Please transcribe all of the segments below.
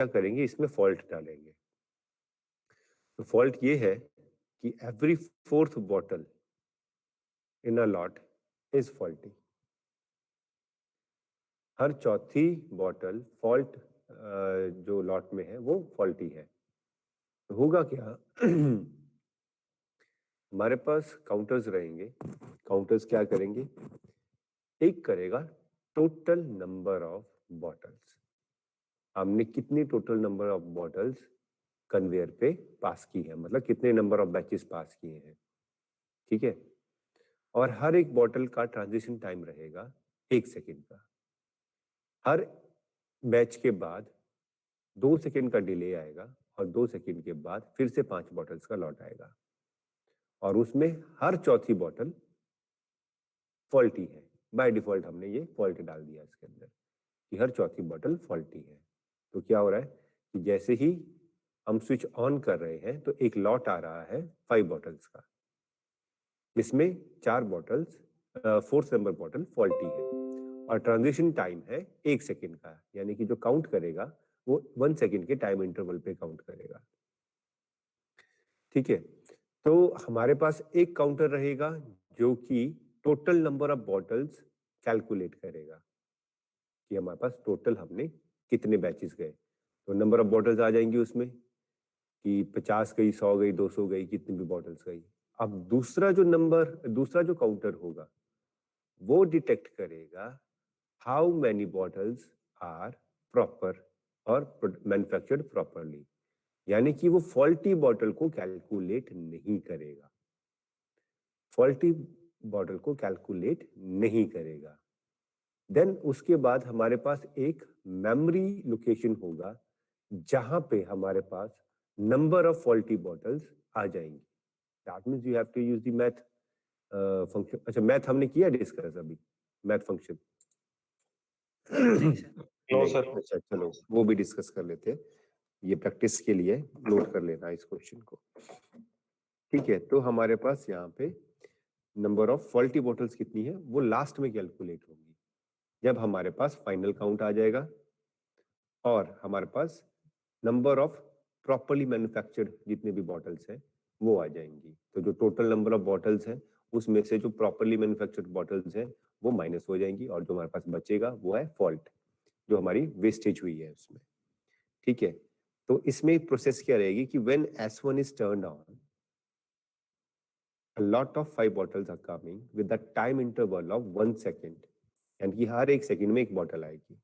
क्या करेंगे, इसमें फॉल्ट डालेंगे। तो फॉल्ट ये है कि every fourth bottle in a lot is faulty. हर चौथी बॉटल फॉल्ट जो लॉट में है वो फॉल्टी है। तो होगा क्या हमारे पास काउंटर्स रहेंगे। काउंटर्स क्या करेंगे, टेक करेगा टोटल नंबर ऑफ बॉटल्स। हमने कितनी total number of bottles conveyor पे पास की है, मतलब कितने नंबर ऑफ बैचेस पास किए हैं, ठीक है। और हर एक बॉटल का ट्रांजिशन टाइम रहेगा 1 सेकेंड का। हर बैच के बाद 2 सेकेंड का डिले आएगा और 2 सेकेंड के बाद फिर से 5 बॉटल्स का लॉट आएगा, और उसमें हर चौथी बॉटल फॉल्टी है। बाय डिफॉल्ट हमने ये फॉल्ट डाल दिया इसके अंदर कि हर चौथी बॉटल फॉल्टी है। तो क्या हो रहा है कि जैसे ही हम स्विच ऑन कर रहे हैं तो एक लॉट आ रहा है 5 बॉटल्स का, जिसमें 4 bottles 4th number bottle faulty है, और ट्रांजिशन टाइम है 1 सेकेंड का, यानी कि जो काउंट करेगा वो 1 सेकेंड के टाइम इंटरवल पे काउंट करेगा, ठीक है। तो हमारे पास एक काउंटर रहेगा जो कि total number of bottles calculate करेगा कि हमारे पास टोटल हमने कितने बैचेस गए। तो नंबर ऑफ बॉटल्स आ जाएंगी उसमें कि 50 गई, 100 गई, 200 गई, कितनी भी बॉटल्स गई। अब दूसरा जो काउंटर होगा वो डिटेक्ट करेगा how many bottles are proper और मैन्युफैक्चर्ड प्रॉपरली, यानी कि वो फॉल्टी बॉटल को कैलकुलेट नहीं करेगा। फॉल्टी बॉटल को कैलकुलेट नहीं करेगा। देन उसके बाद हमारे पास एक मेमोरी लोकेशन होगा जहां पे हमारे पास नंबर ऑफ फॉल्टी बॉटल्स आ जाएंगी। That means you have to use the math function. अच्छा, मैथ हमने किया डिस्कस अभी, मैथ फंक्शन? नो नहीं, सर। अच्छा चलो वो भी डिस्कस कर लेते हैं। ये प्रैक्टिस के लिए नोट कर लेना इस क्वेश्चन को, ठीक है। तो हमारे पास यहाँ पे नंबर ऑफ फॉल्टी बॉटल्स कितनी है वो लास्ट में कैलकुलेट होगी जब हमारे पास फाइनल काउंट आ जाएगा और हमारे पास नंबर ऑफ प्रॉपरली मैन्युफैक्चर्ड जितने भी बॉटल्स हैं वो आ जाएंगी। तो जो टोटल नंबर ऑफ बॉटल्स हैं उसमें से जो प्रॉपरली मैन्युफैक्चर्ड बॉटल्स हैं वो माइनस हो जाएंगी, और जो हमारे पास बचेगा वो है फॉल्ट, जो हमारी वेस्टेज हुई है उसमें, ठीक है। तो इसमें प्रोसेस क्या रहेगी कि when S1 is turned on, a lot of 5 bottles are coming with the time interval of 1 second, यानी कि हर 1 सेकेंड में एक बॉटल आएगी,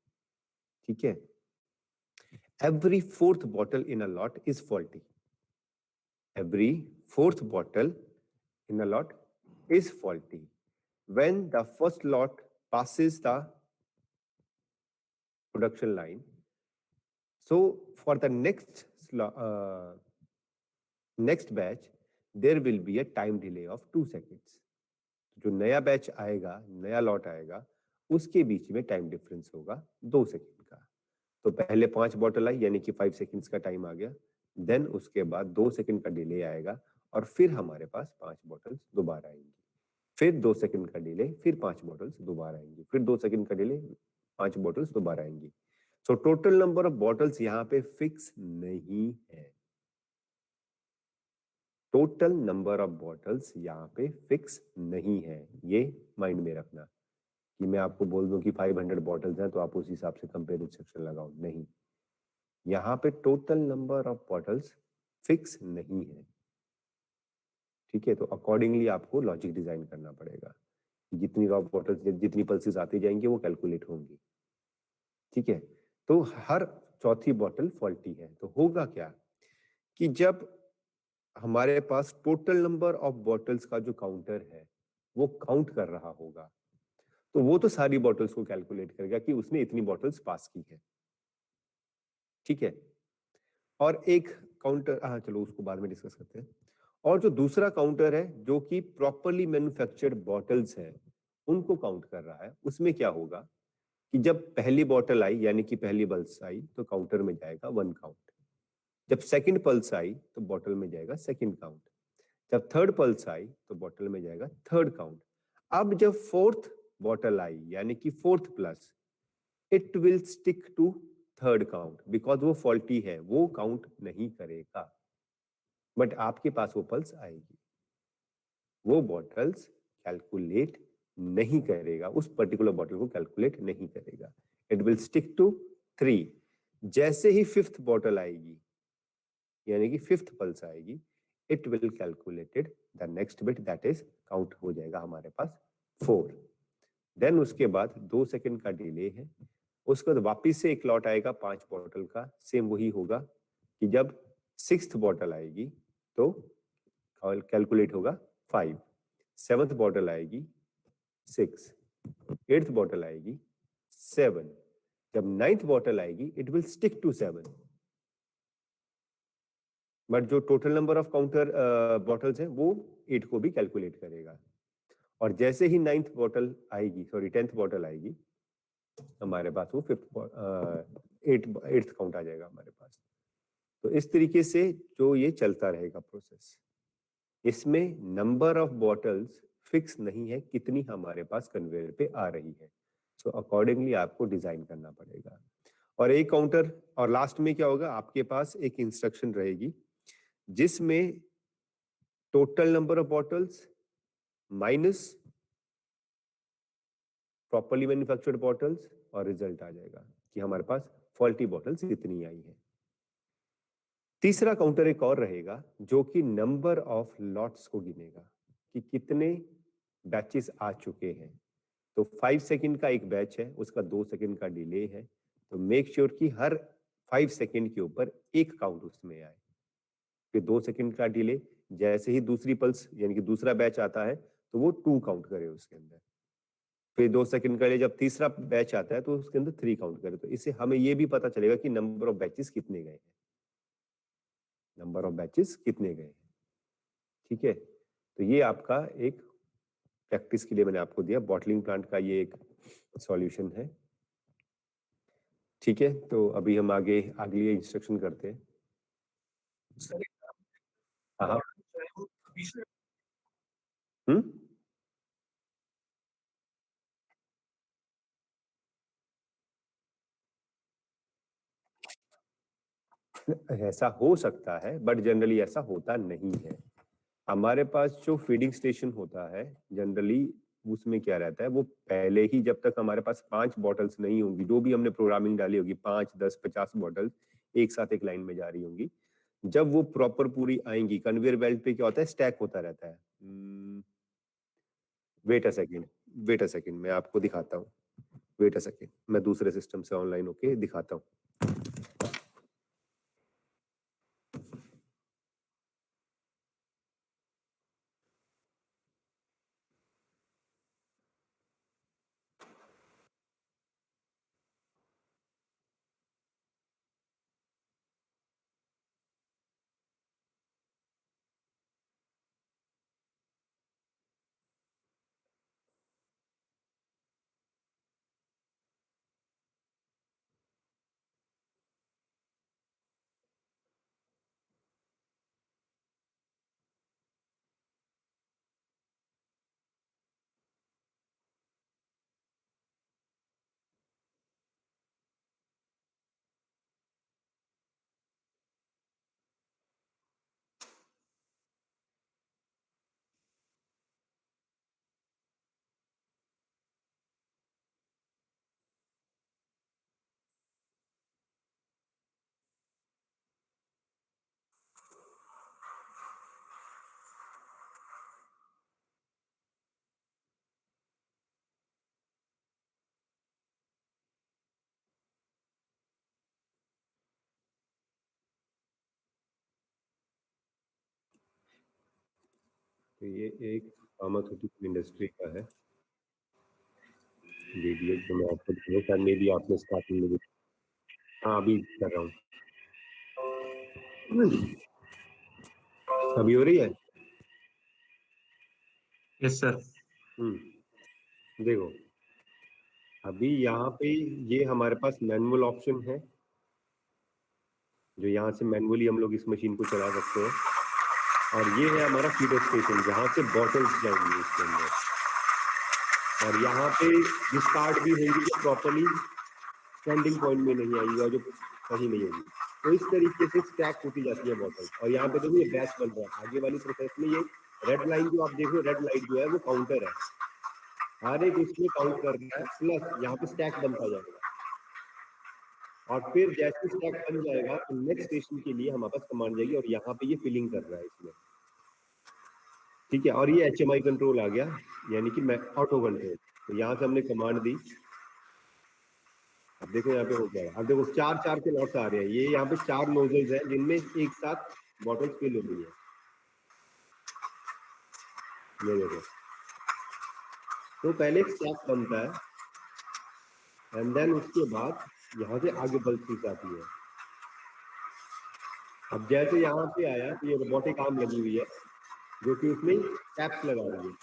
ठीक है। Every fourth bottle in a lot is faulty. Every fourth bottle in a lot is faulty. When the first lot passes the production line, so for the next batch, there will be a time delay of 2 seconds. जो नया batch आएगा, नया lot आएगा, उसके बीच में time difference होगा 2 second का। तो पहले 5 बॉटल आई यानी कि 5 सेकेंड्स का टाइम आ गया, देन उसके बाद 2 सेकेंड का डिले आएगा और फिर हमारे पास 5 बॉटल्स दोबारा आएंगी, फिर 2 सेकेंड का डिले, फिर 5 बॉटल्स दोबारा आएंगी, फिर 2 सेकेंड का डिले, 5 बॉटल्स दोबारा आएंगी। So total number of bottles यहाँ पे फिक्स नहीं है। टोटल नंबर ऑफ बॉटल्स यहाँ पे फिक्स नहीं है, ये माइंड में रखना। कि मैं आपको बोल दूं कि 500 बॉटल्स हैं तो आप उस हिसाब से कंपेयर सेक्शन लगाओ, नहीं। यहाँ पे total number of bottles fix नहीं है, ठीक है। तो अकॉर्डिंगली आपको लॉजिक डिजाइन करना पड़ेगा। जितनी रॉ बॉटल्स, जितनी पल्सेस आती जाएंगी वो कैलकुलेट होंगी, ठीक है। तो हर चौथी बॉटल फॉल्टी है। तो होगा क्या कि जब हमारे पास टोटल नंबर ऑफ बॉटल्स का जो काउंटर है वो काउंट कर रहा होगा, तो वो तो सारी बॉटल्स को कैलकुलेट करेगा कि उसने इतनी बॉटल्स पास की है, ठीक है। और एक काउंटर, हाँ चलो उसको बाद में डिस्कस करते हैं। और जो दूसरा काउंटर है जो कि प्रॉपरली मैन्युफैक्चर्ड बॉटल्स है उनको काउंट कर रहा है, उसमें क्या होगा कि जब पहली बॉटल आई यानी कि पहली पल्स आई तो काउंटर में जाएगा 1 काउंट। जब सेकंड पल्स आई तो बॉटल में जाएगा सेकंड काउंट। जब थर्ड पल्स आई तो बॉटल में जाएगा थर्ड काउंट। अब जब फोर्थ बॉटल आई यानी कि fourth pulse, it will stick to third count, because वो फॉल्टी है, वो काउंट नहीं करेगा। बट आपके पास वो पल्स आएगी, वो बॉटल्स कैलकुलेट नहीं करेगा, उस पर्टिकुलर बॉटल को कैलकुलेट नहीं करेगा। It will stick to 3। जैसे ही फिफ्थ बॉटल आएगी, यानी कि फिफ्थ पल्स आएगी, it will calculated the next bit, that is count हो जाएगा हमारे पास 4। देन उसके बाद 2 सेकंड का डिले है, उसके बाद वापिस से एक लॉट आएगा 5 बॉटल का। सेम वही होगा कि जब सिक्स्थ बॉटल आएगी तो कैलकुलेट होगा 5, सेवंथ बॉटल आएगी 6, एट्थ बॉटल आएगी 7, जब नाइन्थ बॉटल आएगी it will stick to 7। But जो total number of counter bottles हैं वो 8 को भी कैलकुलेट करेगा। और जैसे ही नाइन्थ बॉटल आएगी, सॉरी 10th बॉटल आएगी, हमारे पास वो एट्थ काउंट आ जाएगा हमारे पास। तो इस तरीके से जो ये चलता रहेगा प्रोसेस, इसमें नंबर ऑफ बॉटल्स फिक्स नहीं है कितनी हमारे पास कन्वेयर पे आ रही है। सो अकॉर्डिंगली आपको डिजाइन करना पड़ेगा। और एक काउंटर, और लास्ट में क्या होगा, आपके पास एक इंस्ट्रक्शन रहेगी जिसमें total number of bottles minus properly manufactured bottles और रिजल्ट आ जाएगा कि हमारे पास फॉल्टी बॉटल्स कितनी आई है। तीसरा काउंटर एक और रहेगा जो कि नंबर ऑफ लॉट्स को गिनेगा कि कितने बैचेस आ चुके हैं। तो 5 सेकंड का एक बैच है, उसका 2 सेकंड का डिले है, तो मेक श्योर कि हर 5 सेकंड के ऊपर एक काउंट उसमें आए। फिर 2 सेकंड का डिले, जैसे ही दूसरी पल्स यानी कि दूसरा बैच आता है तो वो 2 काउंट करे उसके अंदर। फिर 2 सेकंड के लिए जब तीसरा बैच आता है तो उसके अंदर 3 काउंट करे। तो इससे हमें ये भी पता चलेगा कि नंबर ऑफ बैचेस कितने गए हैं, नंबर ऑफ बैचेस कितने गए हैं। ठीक है, तो ये आपका एक प्रैक्टिस के लिए मैंने आपको दिया, बॉटलिंग प्लांट का ये एक सॉल्यूशन है। ठीक है, तो अभी हम आगे अगली इंस्ट्रक्शन करते हैं। हाँ, ऐसा हो सकता है बट जनरली ऐसा होता नहीं है। हमारे पास जो फीडिंग स्टेशन होता है जनरली उसमें क्या रहता है, वो पहले ही जब तक हमारे पास 5 बॉटल्स नहीं होंगी, जो भी हमने प्रोग्रामिंग डाली होगी 5, 10, 50 बॉटल्स एक साथ एक लाइन में जा रही होंगी, जब वो प्रॉपर पूरी आएंगी, कन्वेयर बेल्ट पे क्या होता है, स्टैक होता रहता है। Wait a second, wait a second, मैं आपको दिखाता हूँ। वेट अ सेकेंड, मैं दूसरे सिस्टम से ऑनलाइन होके दिखाता हूँ। तो ये एक फार्मास्यूटिकल इंडस्ट्री का है वीडियो जो मैं आपको दिखाऊं, शायद मे भी आपने स्टार्टिंग में हाँ अभी कर रहा हूँ। अभी हो रही है? Yes sir. देखो अभी यहाँ पे ये हमारे पास मैनुअल ऑप्शन है, जो यहाँ से मैनुअली हम लोग इस मशीन को चला सकते हैं, और ये है हमारा फीडर स्टेशन जहाँ से बॉटल्स जाएंगी इसके अंदर। और यहाँ पे डिस्कार्ड भी होंगी जो प्रॉपरली स्टैंडिंग पॉइंट में नहीं आएगी और जो सही नहीं होगी। तो इस तरीके से स्टैक होती जाती है बॉटल। और यहाँ पे देखो ये बैच बन रहा है आगे वाली प्रोसेस में। ये रेड लाइन जो आप देख रहे हो, रेड लाइन जो है वो काउंटर है, हर एक उसमें काउंट कर रहा है, प्लस यहाँ पे स्टैक बनता जाएगा। और फिर जैसे स्टैक बन जाएगा तो नेक्स्ट स्टेशन के लिए हमारे पास कमांड जाएगी, और यहाँ पे ये फिलिंग कर रहा है इसमें, ठीक है। और ये HMI कंट्रोल आ गया, यानी कि ऑटो कंट्रोल। तो यहाँ से हमने कमांड दी, अब देखो यहाँ पे हो गया। अब देखो 4-4 के लॉट्स आ रहे हैं, ये यहाँ पे 4 नोजल्स हैं जिनमें एक साथ बॉटल्स फिल हो रही है, ये देखो। तो पहले एक स्टैक बनता है एंड देन उसके बाद यहाँ से आगे बल्ब आती है। अब जैसे यहाँ पे आया तो ये रोबोटिक आर्म लगी हुई है जो कि उसमें कैप्स लगा रही है।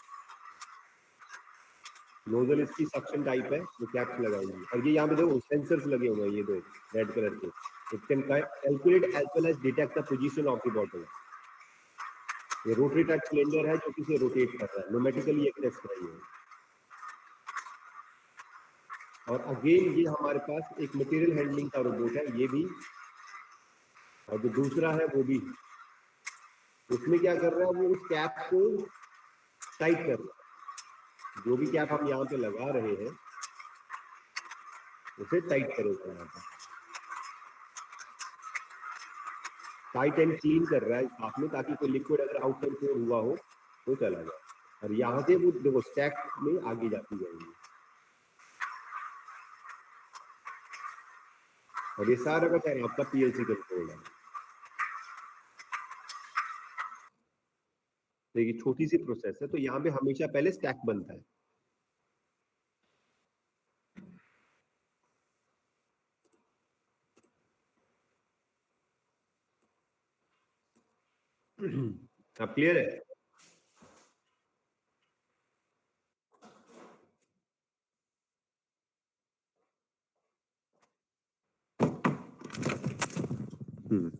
नोजल इसकी सक्शन टाइप है जो कैप्स लगाएंगी। और ये यहाँ पे देखो सेंसर्स लगे हुए हैं, ये दो रेड कलर के। It can calculate as well as detect the position of the bottle. ये रोटरी टच सिलेंडर है जो कि इसे रोटेट कर रहा है, न्यूमेटिकली एक्सेस कर रही है। और अगेन ये हमारे पास एक मटेरियल हैंडलिंग का रोबोट है, ये भी। और जो दूसरा है वो भी, उसमें क्या कर रहा है, वो उस कैप को टाइट कर रहा है। जो भी कैप हम यहाँ पे लगा रहे हैं उसे टाइट करेगा, यहाँ पे टाइट एंड क्लीन कर रहा है साथ में, ताकि कोई लिक्विड अगर आउटसाइड फ्लो हुआ हो तो चला जाए। और यहाँ से वो देखो स्टैक में आगे जाती जाएगी। और ये सारा का सारा आपका PLC कंट्रोल है। देखिए छोटी सी प्रोसेस है, तो यहाँ पे हमेशा पहले स्टैक बनता है। अब क्लियर है? हम्म।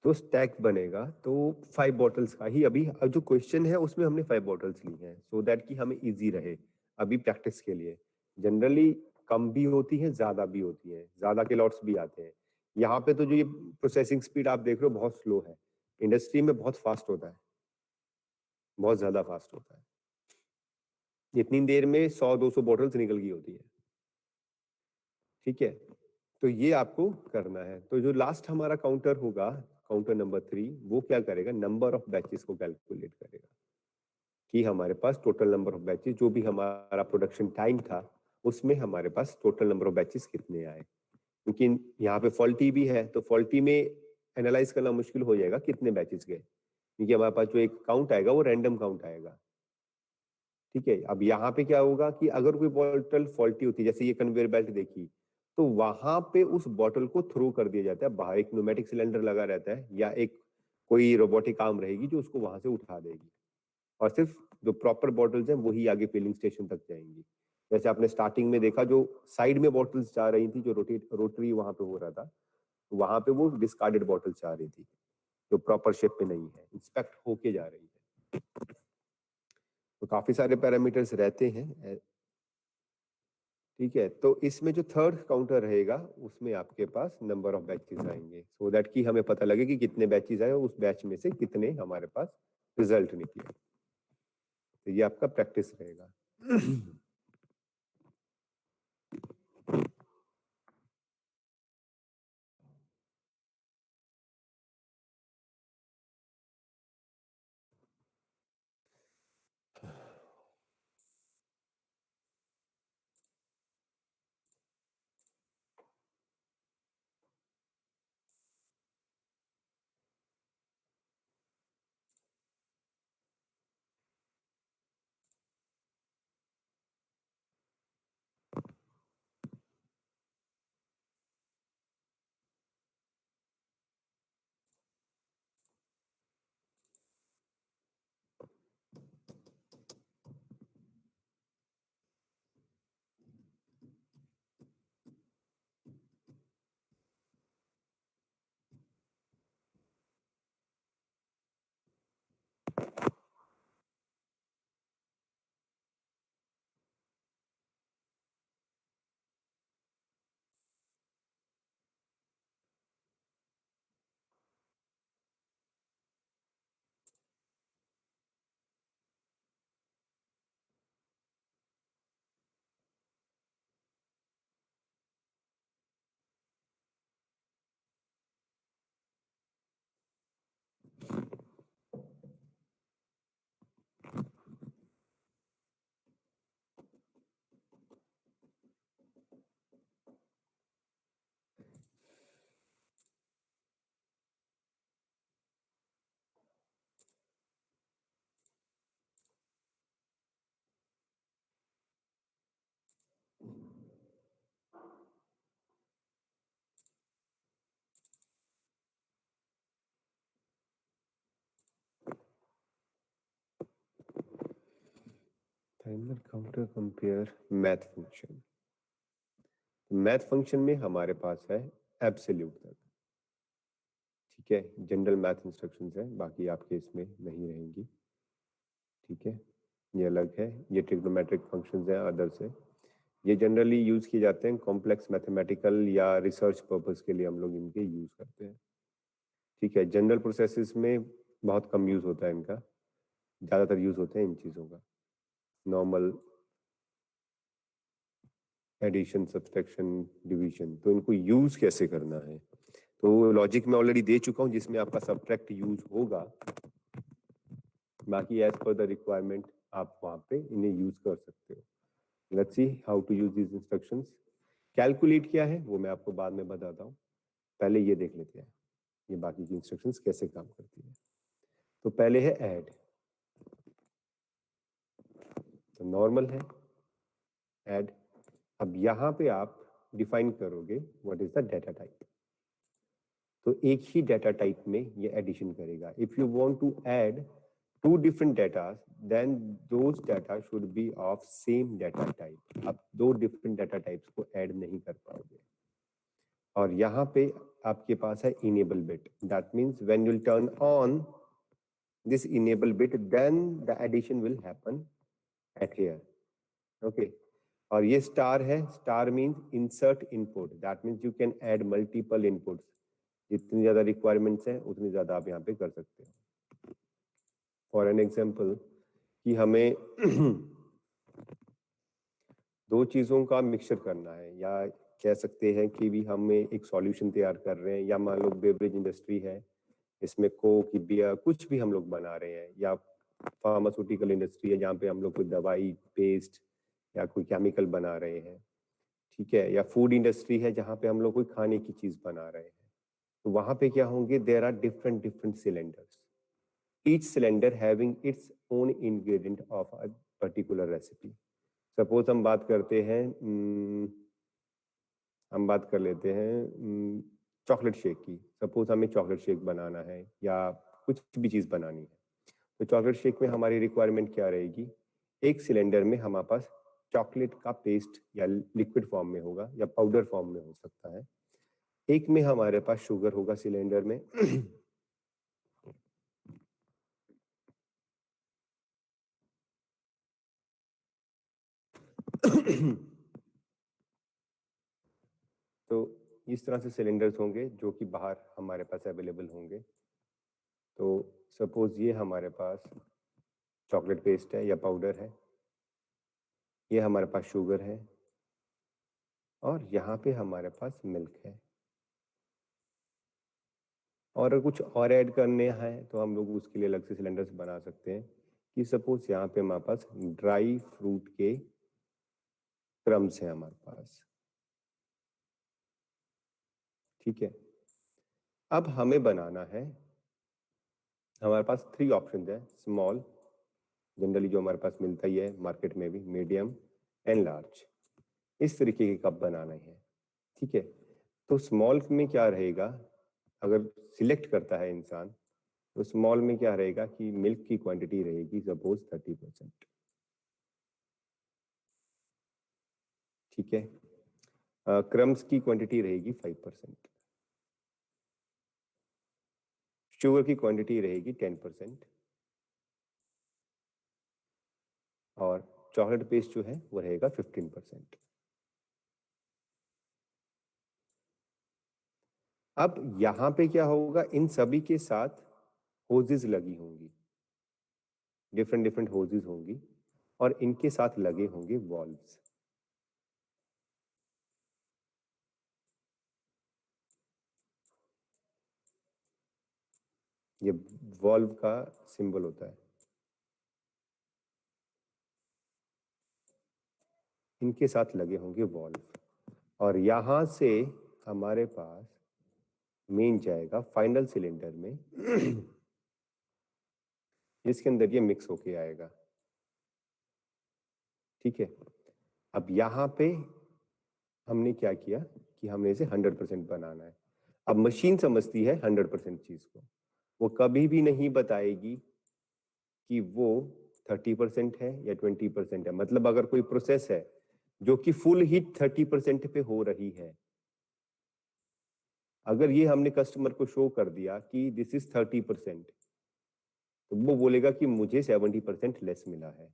तो स्टैक बनेगा तो 5 बॉटल्स का ही अभी अब जो क्वेश्चन है उसमें हमने 5 बॉटल्स ली हैं, सो दैट कि हमें इजी रहे अभी प्रैक्टिस के लिए। जनरली कम भी होती है, ज्यादा भी होती है, ज्यादा के लॉट्स भी आते हैं। यहाँ पे तो जो ये प्रोसेसिंग स्पीड आप देख रहे हो बहुत स्लो है, इंडस्ट्री में बहुत फास्ट होता है, बहुत ज्यादा फास्ट होता है। इतनी देर में 100-200 बॉटल्स निकल गई होती है, ठीक है। तो ये आपको करना है। तो जो लास्ट हमारा काउंटर होगा, काउंटर नंबर 3, वो क्या करेगा, नंबर ऑफ बैचेस को कैलकुलेट करेगा कि हमारे पास टोटल नंबर ऑफ बैचेस, जो भी हमारा प्रोडक्शन टाइम था उसमें हमारे पास टोटल नंबर ऑफ बैचेस कितने आए। क्योंकि यहाँ पे फॉल्टी भी है, तो फॉल्टी में एनालाइज करना मुश्किल हो जाएगा कितने बैचेस गए, क्योंकि हमारे पास जो एक काउंट आएगा वो रैंडम काउंट आएगा, ठीक है। अब यहाँ पे क्या होगा कि अगर कोई बॉटल फॉल्टी होती है, जैसे ये कन्वेयर बेल्ट देखी, तो वहां पे उस बॉटल को थ्रो कर दिया जाता है बाहर। एक न्यूमेटिक सिलेंडर लगा रहता है या एक कोई रोबोटिक आर्म रहेगी जो उसको वहां से उठा देगी, और सिर्फ जो प्रॉपर बॉटल्स हैं वही आगे फिलिंग स्टेशन तक जाएंगी। जैसे आपने स्टार्टिंग में देखा, जो साइड में बॉटल्स जा रही थी, जो रोटरी वहां पे हो रहा था, वहां पे वो डिस्कार्डेड बॉटल्स जा रही थी जो प्रॉपर शेप में नहीं है, इंस्पेक्ट होके जा रही है। तो काफी सारे पैरामीटर्स रहते हैं, ठीक है। तो इसमें जो थर्ड काउंटर रहेगा उसमें आपके पास नंबर ऑफ बैचेस आएंगे, सो दैट कि हमें पता लगे कि कितने बैचेस आए और उस बैच में से कितने हमारे पास रिजल्ट निकले। तो ये आपका प्रैक्टिस रहेगा। Timer counter compare math function. Math function में हमारे पास है एब्सोल्यूट तक, ठीक है। जनरल मैथ इंस्ट्रक्शंस है, बाकी आपके इसमें नहीं रहेंगी, ठीक है। ये अलग है, ये ट्रिग्नोमेट्रिक फंक्शंस है अदर से। ये जनरली यूज किए जाते हैं कॉम्प्लेक्स मैथमेटिकल या रिसर्च पर्पस के लिए, हम लोग इनके यूज करते हैं, ठीक है। जनरल प्रोसेसेस में बहुत कम यूज होता है इनका, ज्यादातर यूज होते हैं इन चीजों का, नॉर्मल एडिशन, सब्सट्रैक्शन, डिवीजन। तो इनको यूज कैसे करना है, तो लॉजिक में ऑलरेडी दे चुका हूं जिसमें आपका सब्ट्रैक्ट यूज होगा, बाकी एज पर द रिक्वायरमेंट आप वहां पे इन्हें यूज कर सकते हो। Let's see how to use these instructions. Calculate क्या है वो मैं आपको बाद में बताता हूँ, पहले ये देख लेते हैं ये बाकी की इंस्ट्रक्शंस कैसे काम करती है। तो पहले है ऐड, तो नॉर्मल है ऐड। अब यहाँ पे आप डिफाइन करोगे what is the data type, तो एक ही डाटा टाइप में ये एडिशन करेगा। If you want to add two different data, then those data should be of same data type. आप दो डिफरेंट डाटा टाइप्स को ऐड नहीं कर पाओगे। और यहाँ पे आपके पास है enable bit, that means when you turn on this enable bit, then the addition will happen at here, okay। और ये स्टार है, star means insert input, that means you can add multiple inputs, जितनी ज्यादा requirements हैं उतनी ज्यादा आप यहाँ पे कर सकते हो। फॉर एन एग्जाम्पल कि हमें दो चीजों का मिक्सचर करना है, या कह सकते हैं कि भी हमें एक सॉल्यूशन तैयार कर रहे हैं, या मान लो बेवरेज इंडस्ट्री है, इसमें कोक बियर कुछ भी हम लोग बना रहे हैं, या फार्मास्यूटिकल इंडस्ट्री है जहाँ पे हम लोग कोई दवाई पेस्ट या कोई केमिकल बना रहे हैं, ठीक है। या फूड इंडस्ट्री है जहाँ पे हम लोग कोई खाने की चीज बना रहे हैं, तो वहां पे क्या होंगे, there are different different cylinders, each cylinder having its own ingredient of a particular recipe. Suppose हम बात करते हैं, हम बात कर लेते हैं चॉकलेट शेक की। सपोज हमें चॉकलेट शेक बनाना है या कुछ भी चीज़ बनानी है, तो चॉकलेट शेक में हमारी रिक्वायरमेंट क्या रहेगी, एक सिलेंडर में हमारे पास चॉकलेट का पेस्ट या लिक्विड फॉर्म में होगा या पाउडर फॉर्म में हो सकता है, एक में हमारे पास शुगर होगा सिलेंडर में तो इस तरह से सिलेंडर्स होंगे जो कि बाहर हमारे पास अवेलेबल होंगे। तो सपोज ये हमारे पास चॉकलेट पेस्ट है या पाउडर है, ये हमारे पास शुगर है, और यहाँ पे हमारे पास मिल्क है। और अगर कुछ और ऐड करने हैं तो हम लोग उसके लिए अलग से सिलेंडर्स बना सकते हैं, कि सपोज यहाँ पे हमारे पास ड्राई फ्रूट के क्रम्स हैं हमारे पास, ठीक है। अब हमें बनाना है, हमारे पास थ्री ऑप्शन है, स्मॉल जनरली जो हमारे पास मिलता ही है मार्केट में भी, मीडियम एंड लार्ज, इस तरीके के कप बनाना है, ठीक है। तो स्मॉल में क्या रहेगा, अगर सिलेक्ट करता है इंसान, तो स्मॉल में क्या रहेगा कि मिल्क की क्वांटिटी रहेगी सपोज 30%, ठीक है। क्रम्स की क्वांटिटी रहेगी 5%, शुगर की क्वांटिटी रहेगी 10%, और चॉकलेट पेस्ट जो है वो रहेगा 15%। अब यहाँ पे क्या होगा, इन सभी के साथ होजेस लगी होंगी, डिफरेंट डिफरेंट होजेस होंगी, और इनके साथ लगे होंगे वॉल्व्स। ये वॉल्व का सिंबल होता है, इनके साथ लगे होंगे वॉल्व, और यहां से हमारे पास मेन जाएगा फाइनल सिलेंडर में जिसके अंदर ये मिक्स होके आएगा, ठीक है। अब यहाँ पे हमने क्या किया कि हमने इसे 100% बनाना है। अब मशीन समझती है 100% चीज को, वो कभी भी नहीं बताएगी कि वो 30% है या 20% है। मतलब अगर कोई प्रोसेस है जो कि फुल हीट 30% पे हो रही है, अगर ये हमने कस्टमर को शो कर दिया कि दिस इज 30%, तो वो बोलेगा कि मुझे 70% लेस मिला है।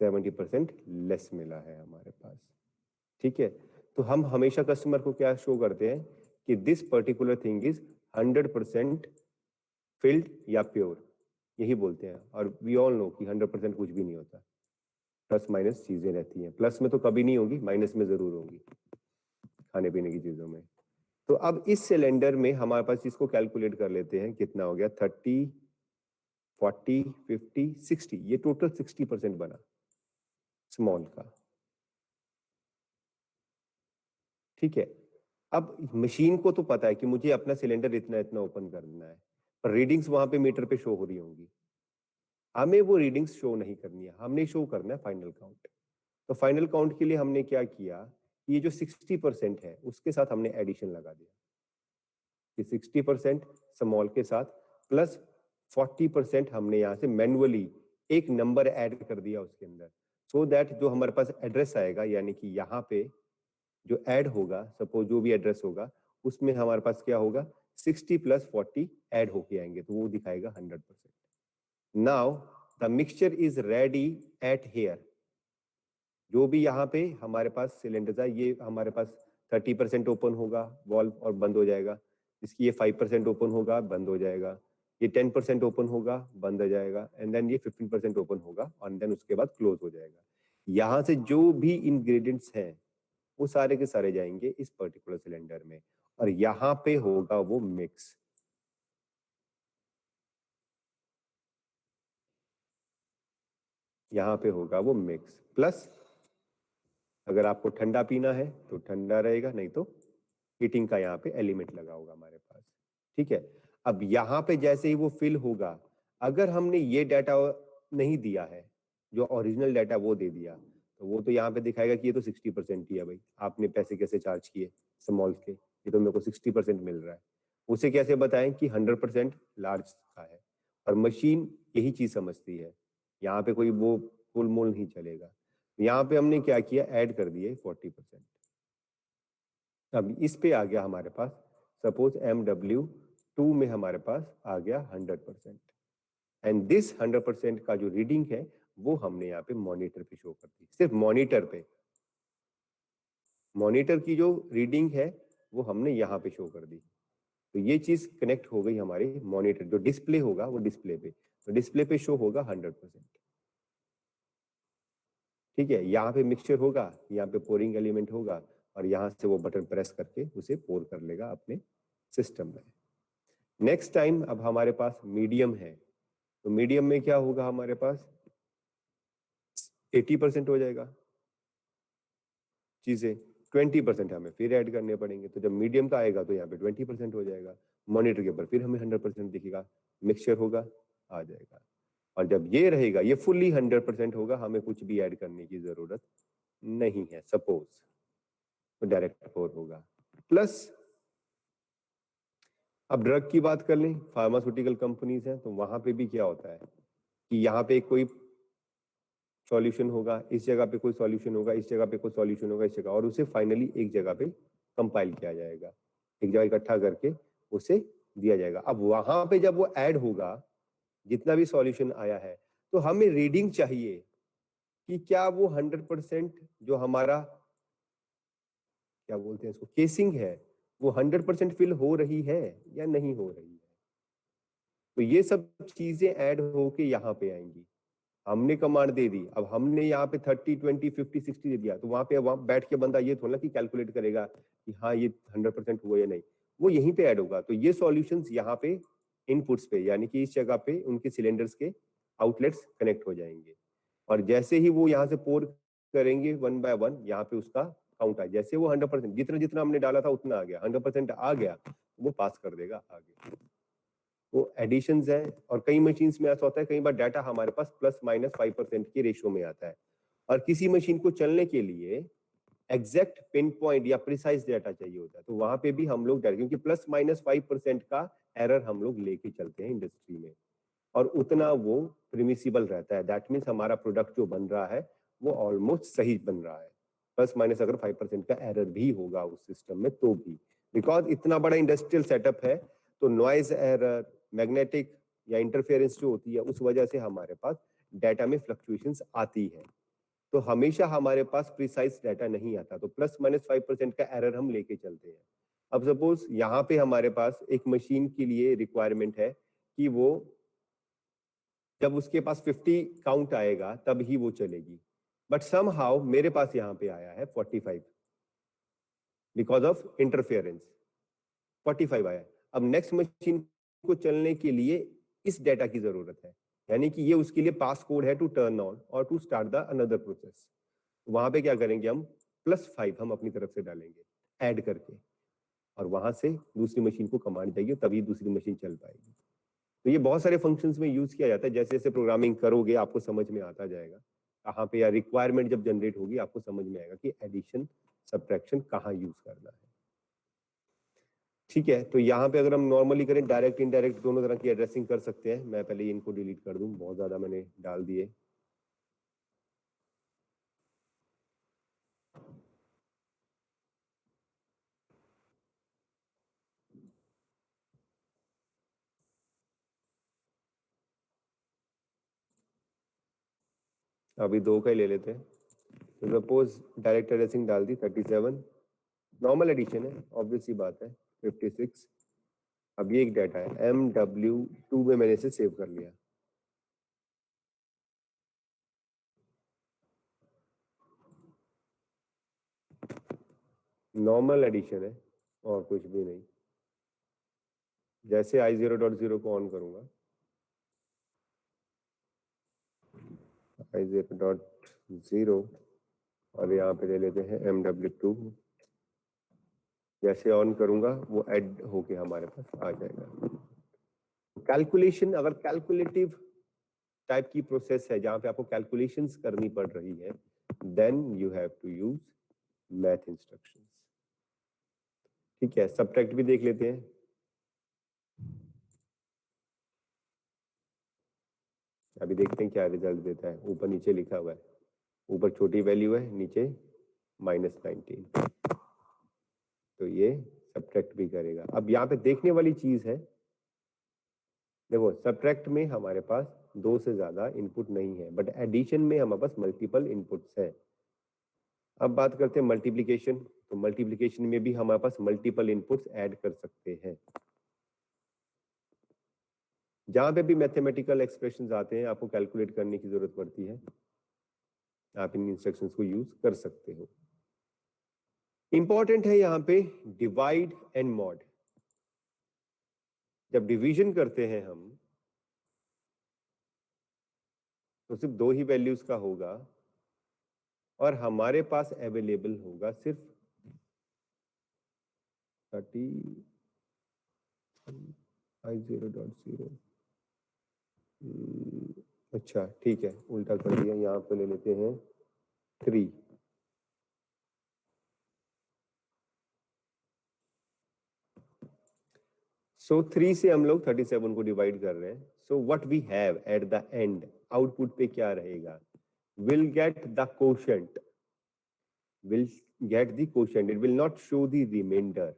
%70 लेस मिला है हमारे पास। ठीक है, तो हम हमेशा कस्टमर को क्या शो करते हैं कि this particular thing is 100% field या प्योर, यही बोलते हैं। और वी ऑल नो कि 100% कुछ भी नहीं होता, प्लस माइनस चीजें रहती हैं। प्लस में तो कभी नहीं होगी, माइनस में जरूर होगी खाने पीने की चीजों में। तो अब इस सिलेंडर में हमारे पास इसको कैलकुलेट कर लेते हैं, कितना हो गया, 30, 40, 50, 60, ये टोटल 60% बना स्मॉल का। ठीक है, अब मशीन को तो पता है कि मुझे अपना सिलेंडर इतना इतना ओपन करना है, पर रीडिंग्स वहां पे मीटर पे शो हो रही होंगी। हमें वो रीडिंग्स शो नहीं करनी है, हमने शो करना है फाइनल काउंट। तो फाइनल काउंट के लिए हमने क्या किया, ये जो 60% है उसके साथ हमने एडिशन लगा दिया कि 60% स्मॉल के साथ प्लस 40% हमने यहाँ से मैन्युअली एक नंबर ऐड कर दिया उसके अंदर, सो दैट जो हमारे पास एड्रेस आएगा, यानी कि यहाँ पे जो ऐड होगा, सपोज जो भी एड्रेस होगा उसमें हमारे पास क्या होगा, 60 + 40 ऐड होके आएंगे, तो वो दिखाएगा 100%। Now the mixture is ready at here. जो भी यहाँ पे हमारे पास सिलेंडर है, ये हमारे पास 30% ओपन होगा वॉल्व और बंद हो जाएगा, इसकी ये 5% ओपन होगा बंद हो जाएगा, ये 10% ओपन होगा बंद हो जाएगा, एंड देन ये 15% ओपन होगा और देन उसके बाद क्लोज हो जाएगा। यहाँ से जो भी इंग्रेडिएंट्स हैं वो सारे के सारे जाएंगे इस पर्टिकुलर सिलेंडर में, और यहाँ पे होगा वो मिक्स। यहाँ पे होगा वो मिक्स, प्लस अगर आपको ठंडा पीना है तो ठंडा रहेगा, नहीं तो हीटिंग का यहाँ पे एलिमेंट लगा होगा हमारे पास। ठीक है, अब यहाँ पे जैसे ही वो फिल होगा, अगर हमने ये डाटा नहीं दिया है, जो ओरिजिनल डाटा वो दे दिया, तो वो तो यहाँ पे दिखाएगा कि ये तो 60% ही है भाई, आपने पैसे कैसे चार्ज किए स्मॉल के, ये तो मेरे को 60% मिल रहा है। उसे कैसे बताएं कि 100% लार्ज का है, और मशीन यही चीज समझती है, यहाँ पे कोई वो फुल मोल नहीं चलेगा। यहाँ पे हमने क्या किया, ऐड कर दिए 40%। अब इस पे आ गया हमारे पास, सपोज MW2 में हमारे पास आ गया 100%, एंड दिस 100% का जो रीडिंग है वो हमने यहाँ पे मॉनिटर पे शो कर दी। सिर्फ मॉनिटर पे, मॉनिटर की जो रीडिंग है वो हमने यहाँ पे शो कर दी। तो ये चीज कनेक्ट हो गई हमारे मॉनिटर, जो डिस्प्ले होगा वो डिस्प्ले पे, तो डिस्प्ले पे शो होगा 100%। ठीक है, यहाँ पे मिक्सचर होगा, यहाँ पे पोरिंग एलिमेंट होगा, और यहाँ से वो बटन प्रेस करके उसे पोर कर लेगा अपने सिस्टम में। नेक्स्ट टाइम अब हमारे पास मीडियम है, तो मीडियम में क्या होगा, हमारे पास 80% हो जाएगा चीजें, 20% हमें फिर ऐड करने पड़ेंगे। तो जब मीडियम का आएगा तो यहाँ पे 20% हो जाएगा, मॉनिटर के ऊपर फिर हमें 100% दिखेगा, मिक्सचर होगा, आ जाएगा। और जब ये रहेगा, ये फुल्ली 100% होगा, हमें कुछ भी ऐड करने की जरूरत नहीं है, सपोज तो डायरेक्ट 4 होगा। प्लस अब ड्रग की बात कर लें, फार्मास्यूटिकल कंपनीज हैं, तो वहां पे भी क्या होता है कि यहाँ पे कोई सॉल्यूशन होगा, इस जगह पे कोई सॉल्यूशन होगा, इस जगह पे कोई सॉल्यूशन होगा, इस जगह, और उसे फाइनली एक जगह पे कंपाइल किया जाएगा, एक जगह इकट्ठा करके उसे दिया जाएगा। अब वहां पे जब वो ऐड होगा, जितना भी सॉल्यूशन आया है, तो हमें रीडिंग चाहिए कि क्या वो 100% जो हमारा क्या बोलते हैं इसको, केसिंग है, वो 100% फिल हो रही है या नहीं हो रही है। तो ये सब चीजें ऐड होके यहाँ पे आएंगी। हमने कमांड दे दी, अब हमने यहाँ पे 30, 20, 50, 60 दे दिया, तो वहां पे वहां बैठ के बंदा ये थोड़ा कि कैलकुलेट करेगा कि हाँ ये 100% हुआ या नहीं, वो यहीं पे ऐड होगा। तो ये सॉल्यूशंस यहाँ पे इनपुट्स पे, यानी कि इस जगह पे उनके सिलेंडर्स के आउटलेट्स कनेक्ट हो जाएंगे, और जैसे ही वो यहाँ से पोर करेंगे 1 बाय 1, यहाँ पे उसका काउंट आ, जैसे वो 100% जितना जितना हमने डाला था उतना आ गया, 100% आ गया, वो पास कर देगा आगे। वो एडिशंस है, और कई मशीन्स में ऐसा होता है, कई बार डाटा हमारे पास +- 5% के रेशियो में आता है, और किसी मशीन को चलने के लिए एग्जैक्ट पिन पॉइंट या प्रिसाइज डाटा चाहिए होता है, तो वहां पे भी हम लोग क्योंकि ±5% का एरर हम लोग लेके चलते हैं इंडस्ट्री में, और उतना वो प्रिमिसिबल रहता है। दैट मीन्स हमारा प्रोडक्ट जो बन रहा है वो ऑलमोस्ट सही बन रहा है, प्लस माइनस अगर 5% का एरर भी होगा उस सिस्टम में तो भी, बिकॉज इतना बड़ा इंडस्ट्रियल सेटअप है, तो नॉइज एरर, मैग्नेटिक या इंटरफेरेंस जो होती है उस वजह से हमारे पास डाटा में फ्लक्चुएशंस आती है। तो हमेशा हमारे पास प्रिसाइज डाटा नहीं आता, तो ±5% का एरर हम लेके चलते हैं। अब सपोज यहाँ पे हमारे पास एक मशीन के लिए रिक्वायरमेंट है कि वो जब उसके पास 50 काउंट आएगा तब ही वो चलेगी, बट समहाउ मेरे पास यहाँ पे आया है 45 बिकॉज ऑफ इंटरफेरेंस, 45 आया। अब नेक्स्ट मशीन को चलने के लिए इस डेटा की जरूरत है, यानी कि ये उसके लिए पास कोड है टू टर्न ऑन और to start the another process. वहां पे क्या करेंगे हम, +5 हम अपनी तरफ से डालेंगे ऐड करके, और वहां से दूसरी मशीन को कमांड चाहिए तभी दूसरी मशीन चल पाएगी। तो ये बहुत सारे फंक्शंस में यूज किया जाता है। जैसे जैसे प्रोग्रामिंग करोगे आपको समझ में आता जाएगा कहाँ पे, या रिक्वायरमेंट जब जनरेट होगी आपको समझ में आएगा कि एडिशन सब्ट्रैक्शन कहाँ यूज करना है। ठीक है, तो यहाँ पे अगर हम नॉर्मली करें, डायरेक्ट इनडायरेक्ट दोनों तरह की एड्रेसिंग कर सकते हैं। मैं पहले इनको डिलीट कर दूं, बहुत ज्यादा मैंने डाल दिए। अभी 2 का ही ले लेते हैं। तो सपोज डायरेक्ट एड्रेसिंग डाल दी 37, नॉर्मल एडिशन है, ऑब्वियस सी बात है 56। अब ये एक डाटा है MW2 में मैंने इसे सेव कर लिया। नॉर्मल एडिशन है और कुछ भी नहीं। जैसे I0.0 को ऑन करूंगा, I0.0 और यहाँ पे ले लेते हैं MW2, जैसे ऑन करूंगा वो ऐड होके हमारे पास आ जाएगा। कैलकुलेशन, अगर कैलकुलेटिव टाइप की प्रोसेस है जहां पे आपको कैलकुलेशंस करनी पड़ रही है, then you have to use math instructions. ठीक है, सबट्रैक्ट भी देख लेते हैं। अभी देखते हैं क्या रिजल्ट देता है। ऊपर नीचे लिखा हुआ है, ऊपर छोटी वैल्यू है, नीचे -19, तो ये सबट्रैक्ट भी करेगा। अब यहाँ पे देखने वाली चीज है, देखो सबट्रैक्ट में हमारे पास 2 से ज्यादा इनपुट नहीं है, बट एडिशन में हमारे पास मल्टीपल इनपुट्स है। अब बात करते हैं मल्टीप्लिकेशन, तो मल्टीप्लिकेशन में भी हमारे पास मल्टीपल इनपुट्स ऐड कर सकते हैं। जहां पे भी मैथमेटिकल एक्सप्रेशंस आते हैं आपको कैलकुलेट करने की जरूरत पड़ती है, आप इन इंस्ट्रक्शंस को यूज कर सकते हो। इंपॉर्टेंट है यहाँ पे डिवाइड एंड मॉड। जब डिवीजन करते हैं हम तो सिर्फ 2 ही वैल्यूज का होगा और हमारे पास अवेलेबल होगा सिर्फ 30 I0.0। अच्छा ठीक है, उल्टा कर दिया, यहाँ पे ले लेते हैं 3। सो 3 से हम लोग 37 को डिवाइड कर रहे हैं। So what we have at the end, output पे क्या रहेगा, will get the quotient, will get the quotient, it will not show the remainder.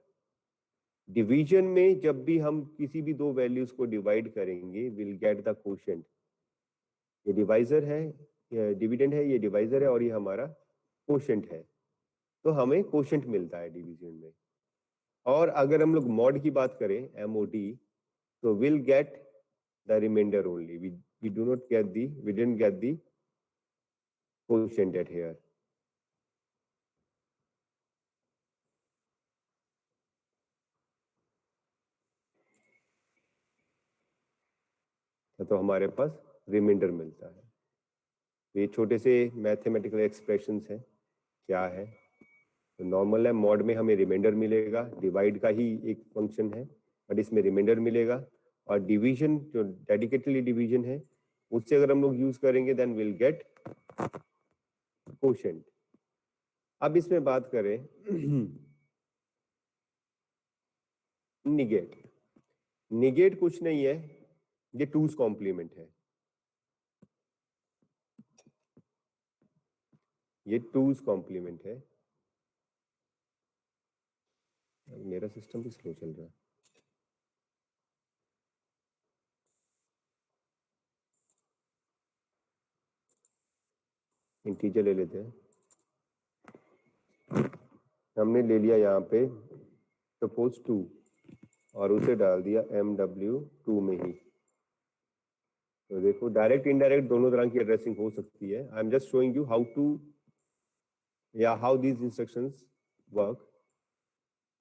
Division में जब भी हम किसी भी 2 वैल्यूज को डिवाइड करेंगे, विल गेट द कोशेंट। ये डिवाइजर है, ये डिविडेंड है, ये डिवाइजर है और ये हमारा कोशेंट है, तो हमें कोशेंट मिलता है डिवीजन में। और अगर हम लोग मॉड की बात करें, MOD, तो will get the remainder only, we do not get the, we didn't get the quotient at here. तो हमारे पास रिमाइंडर मिलता है। ये छोटे से मैथमेटिकल एक्सप्रेशंस हैं, क्या है, तो नॉर्मल है, मॉड में हमें रिमाइंडर मिलेगा, डिवाइड का ही एक फंक्शन है बट इसमें रिमाइंडर मिलेगा। और डिवीजन जो डेडिकेटली डिवीजन है उससे अगर हम लोग यूज करेंगे देन विल गेट कोशेंट। अब इसमें बात करें निगेट। निगेट कुछ नहीं है, ये टूज कॉम्प्लीमेंट है, ये टूज कॉम्प्लीमेंट है। मेरा सिस्टम भी स्लो चल रहा है। इंटीजर ले लेते हैं, हमने ले लिया यहाँ पे सपोज 2 और उसे डाल दिया MW2 में ही। तो देखो डायरेक्ट इनडायरेक्ट दोनों तरह की एड्रेसिंग हो सकती है। I am just showing you how to या how these instructions work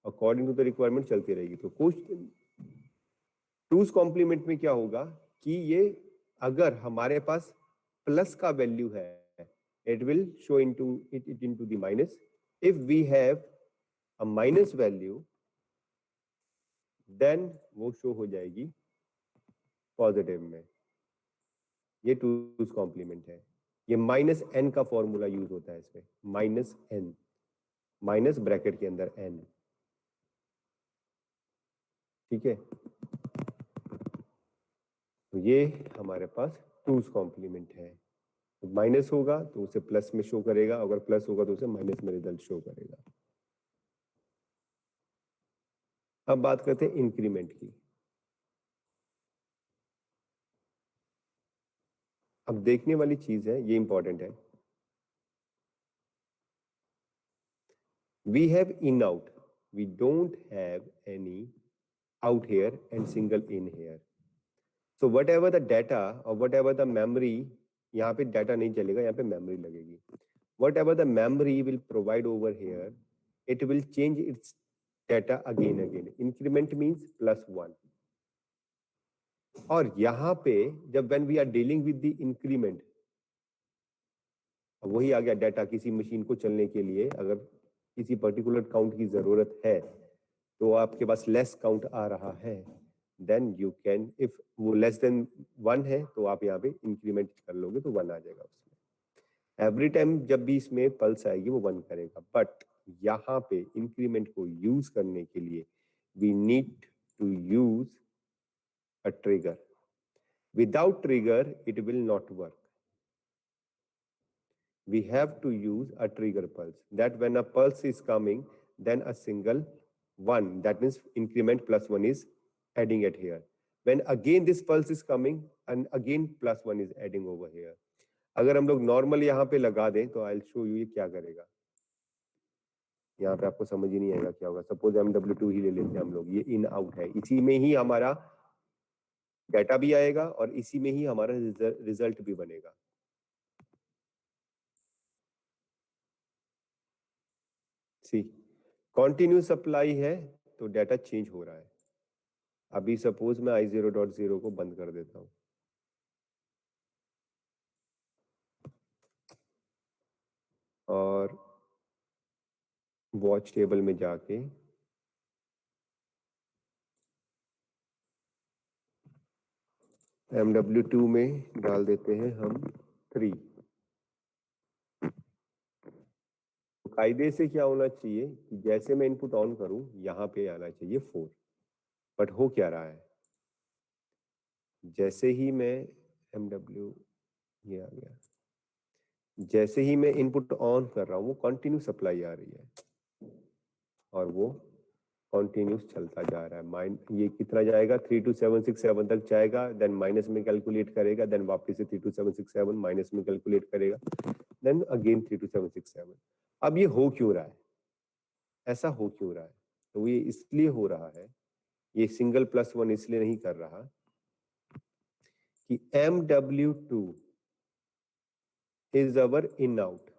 according to the requirement, चलती रहेगी। तो क्वेश्चन टूज कॉम्प्लीमेंट में क्या होगा कि ये अगर हमारे पास प्लस का वैल्यू है it will show into it into the minus. If we have a minus value then वो शो हो जाएगी पॉजिटिव में। ये टूज कॉम्प्लीमेंट है। ये -n का फॉर्मूला यूज होता है इसमें, -n, माइनस ब्रैकेट के अंदर n, ठीक है। तो ये हमारे पास टूज कॉम्प्लीमेंट है। तो माइनस होगा तो उसे प्लस में शो करेगा, अगर प्लस होगा तो उसे माइनस में रिजल्ट शो करेगा। अब बात करते हैं इंक्रीमेंट की। अब देखने वाली चीज है, ये इंपॉर्टेंट है। We have in out, we don't have any out here and single in here. So whatever the data or whatever the memory, यहाँ पे data नहीं चलेगा, यहाँ पे memory लगेगी। Whatever the memory will provide over here, it will change its data again. Increment means +1. और यहाँ पे जब when we are dealing with the increment, वही आ गया डाटा किसी मशीन को चलने के लिए अगर किसी पर्टिकुलर काउंट की जरूरत है तो आपके पास लेस काउंट आ रहा है, देन यू कैन, इफ वो लेस देन 1 है तो आप यहाँ पे इंक्रीमेंट कर लोगे तो 1 आ जाएगा उसमें। एवरी टाइम जब भी इसमें पल्स आएगी वो 1 करेगा, बट यहाँ पे इंक्रीमेंट को यूज करने के लिए we need to use a trigger. Without trigger it will not work. We have to use a trigger pulse, that when a pulse is coming then a single 1, that means increment +1 is adding it here. When again this pulse is coming and again +1 is adding over here. अगर हम लोग normal यहाँ पे लगा दें तो I will show you ये क्या करेगा। यहाँ पे आपको समझ ही नहीं आएगा क्या होगा। सपोज MW2 ही ले लेते हैं हम लोग, ये इन आउट है, इसी में ही हमारा डाटा भी आएगा और इसी में ही हमारा रिजल्ट भी बनेगा। सी कॉन्टिन्यूस सप्लाई है तो डाटा चेंज हो रहा है। अभी सपोज मैं I0.0 को बंद कर देता हूं और वॉच टेबल में जाके MW2 में डाल देते हैं हम 3। कायदे से क्या होना चाहिए कि जैसे मैं इनपुट ऑन करूं यहाँ पे आना चाहिए 4, बट हो क्या रहा है, जैसे ही मैं MW, ये आ गया, जैसे ही मैं इनपुट ऑन कर रहा हूँ वो कंटिन्यू सप्लाई आ रही है और वो कॉन्टिन्यूस चलता जा रहा है। माइन ये कितना जाएगा 32767 तक जाएगा, देन माइनस में कैलकुलेट करेगा, देन वापस से 32767 माइनस में कैलकुलेट करेगा, देन अगेन 32767। अब ये हो क्यों रहा है, ऐसा हो क्यों रहा है? तो ये इसलिए हो रहा है, ये सिंगल +1 इसलिए नहीं कर रहा कि MW2 is our in out,